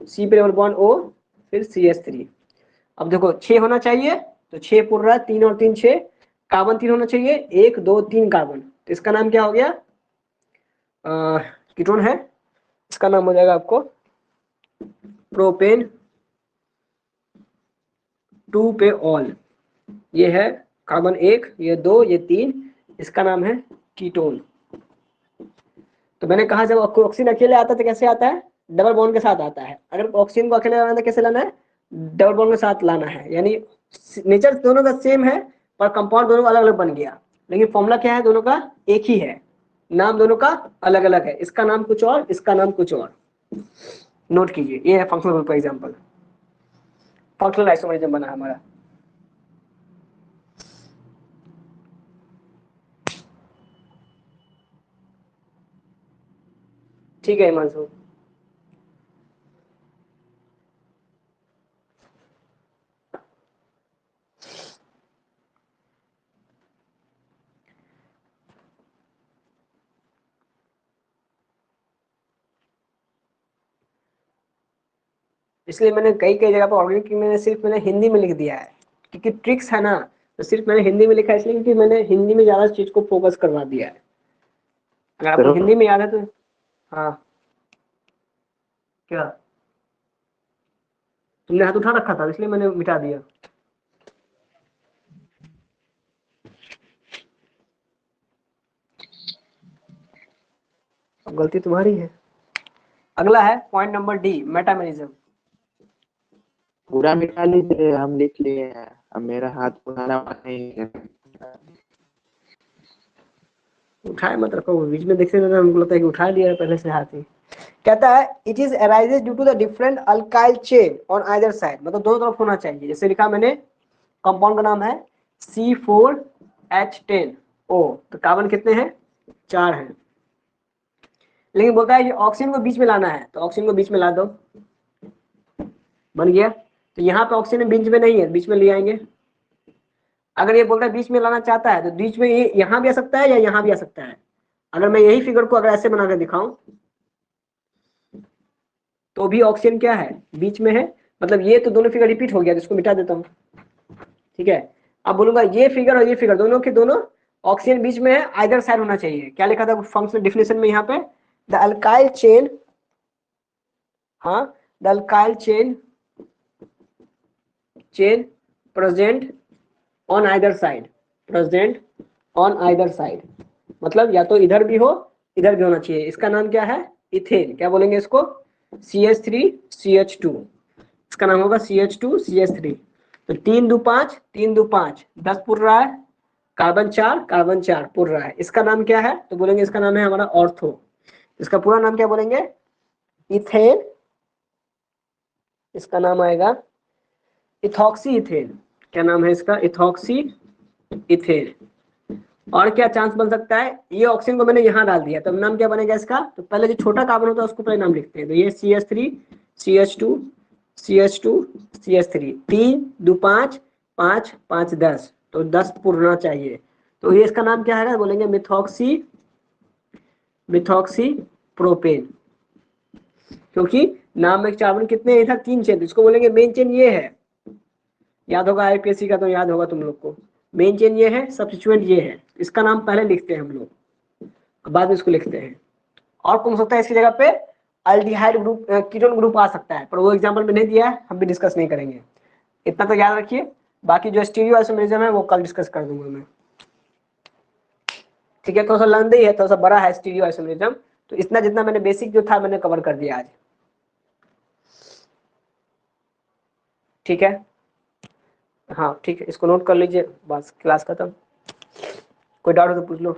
C पे डबल बॉन्ड O, फिर CH3। अब देखो 6 होना चाहिए, तो 6 पुर रहा है, 3 और 3 6, कार्बन 3 होना चाहिए, 1 2 3 कार्बन, तो इसका नाम क्या हो गया, कीटोन है। इसका नाम हो जाएगा आपको प्रोपेन 2 पे ऑल। ये है कार्बन 1, ये 2, ये 3, इसका नाम है कीटोन। तो मैंने कहा जब ऑक्सीजन अकेले आता है तो कैसे आता है, डबल बॉन्ड के साथ आता है। अगर ऑक्सीजन को अकेले लाना है तो कैसे लाना है, डबल बॉन्ड के साथ लाना है। यानी नेचर दोनों का सेम है, पर कंपाउंड दोनों अलग अलग बन गया, लेकिन फॉर्मूला क्या है, दोनों का एक ही है, नाम दोनों का अलग अलग है। इसका नाम कुछ और, इसका नाम कुछ और। नोट कीजिए, ये है फंक्शनल ग्रुप का एग्जांपल। फंक्शनल आइसोमरिज्म बना हमारा। ठीक है हिमांशु। इसलिए मैंने कई कई जगह पर ऑर्गेनिक मैंने सिर्फ हिंदी में लिख दिया है, क्योंकि ट्रिक्स है ना, तो सिर्फ मैंने हिंदी में लिखा है, इसलिए क्योंकि मैंने हिंदी में ज्यादा चीज को फोकस करवा दिया है। अगर आपको हिंदी में याद है तो। हाँ क्या, तुमने हाथ उठा रखा था इसलिए मैंने मिटा दिया। अब गलती तुम्हारी है। अगला है पॉइंट नंबर D, मेटामेरिज्म। पूरा मिटा लीजिए, हम लिख लिए हैं, अब मेरा हाथ उठाना नहीं है। उठाए मत रखो, बीच में देखते थे हमको लगता है कि उठा लिया पहले से हाथ ही। कहता है it is arises due to the different alkyl chain on either side, मतलब दोनों तरफ होना चाहिए। जैसे लिखा मैंने, कंपाउंड का नाम है C4H10O, तो कार्बन कितने हैं, 4 हैं। लेकिन बोलता है कि ऑक्सीजन को बीच में लाना है, तो ऑक्सीजन को बीच में ला दो, बन गया। तो यहाँ पे ऑक्सीजन बीच में नहीं है, बीच में ले आएंगे। अगर ये बोलता है बीच में लाना चाहता है, तो बीच में ये यहाँ भी आ सकता है या यहाँ भी आ सकता है। अगर मैं यही फिगर को अगर ऐसे बना कर दिखाऊं, तो भी ऑक्सीजन क्या है, बीच में है। मतलब ये तो दोनों फिगर रिपीट हो गया, जिसको मिटा देता हूँ। ठीक है, अब बोलूंगा ये फिगर और ये फिगर दोनों के दोनों ऑक्सीजन बीच में है, आइदर साइड होना चाहिए। क्या लिखा था फंक्शनल डिफिनेशन में यहाँ पे, द अल्काइल चेन, हाँ, the alkyl chain present on either side, present on either side, मतलब या तो इधर भी हो इधर भी होना चाहिए। इसका नाम क्या है, इथेन। क्या बोलेंगे इसको, CH3CH2, इसका नाम होगा CH2CH3। तो 3 2 5, 3 2 5, 10 पुर रहा है, कार्बन 4 पुर रहा है। इसका नाम क्या है, तो बोलेंगे इसका नाम है हमारा ऑर्थो। इसका पूरा नाम क्या बोलेंगे, इथेन। इसका नाम आएगा इथॉक्सी इथेन। क्या नाम है इसका, इथॉक्सी इथेन। और क्या चांस बन सकता है, ये ऑक्सीजन को मैंने यहाँ डाल दिया, तो नाम क्या बनेगा इसका, तो पहले जो छोटा कार्बन होता है उसको पहले नाम लिखते हैं। तो ये CH3CH2CH2CH3, 3 2 5, 5 5 10, तो 10 पुरना चाहिए। तो ये इसका नाम क्या है, बोलेंगे मिथॉक्सी प्रोपेन, क्योंकि नाम में कार्बन कितने इधर 3 चेन, इसको बोलेंगे मेन चेन ये है। याद होगा IPSC का, तो याद होगा तुम लोग को, मेन चेन ये है, सब्स्टिट्यूएंट ये है। इसका नाम पहले लिखते हैं हम लोग, बाद में इसको लिखते हैं। और कौन सकता है इसकी जगह पे, अल्डिहाइड ग्रुप, कीटोन ग्रुप आ सकता है, पर वो एग्जांपल में नहीं दिया है, हम भी डिस्कस नहीं करेंगे। इतना तो याद रखिए, बाकी जो स्टीरियो आइसोमेरिज्म है वो कल डिस्कस कर दूंगा मैं। ठीक है, थोड़ा सा लंबी है, थोड़ा सा बड़ा है स्टीरियो आइसोमेरिज्म, तो इतना जितना मैंने बेसिक जो था मैंने कवर कर दिया आज। ठीक है, हाँ ठीक है, इसको नोट कर लीजिए, बस क्लास खत्म। कोई डाउट हो तो पूछ लो।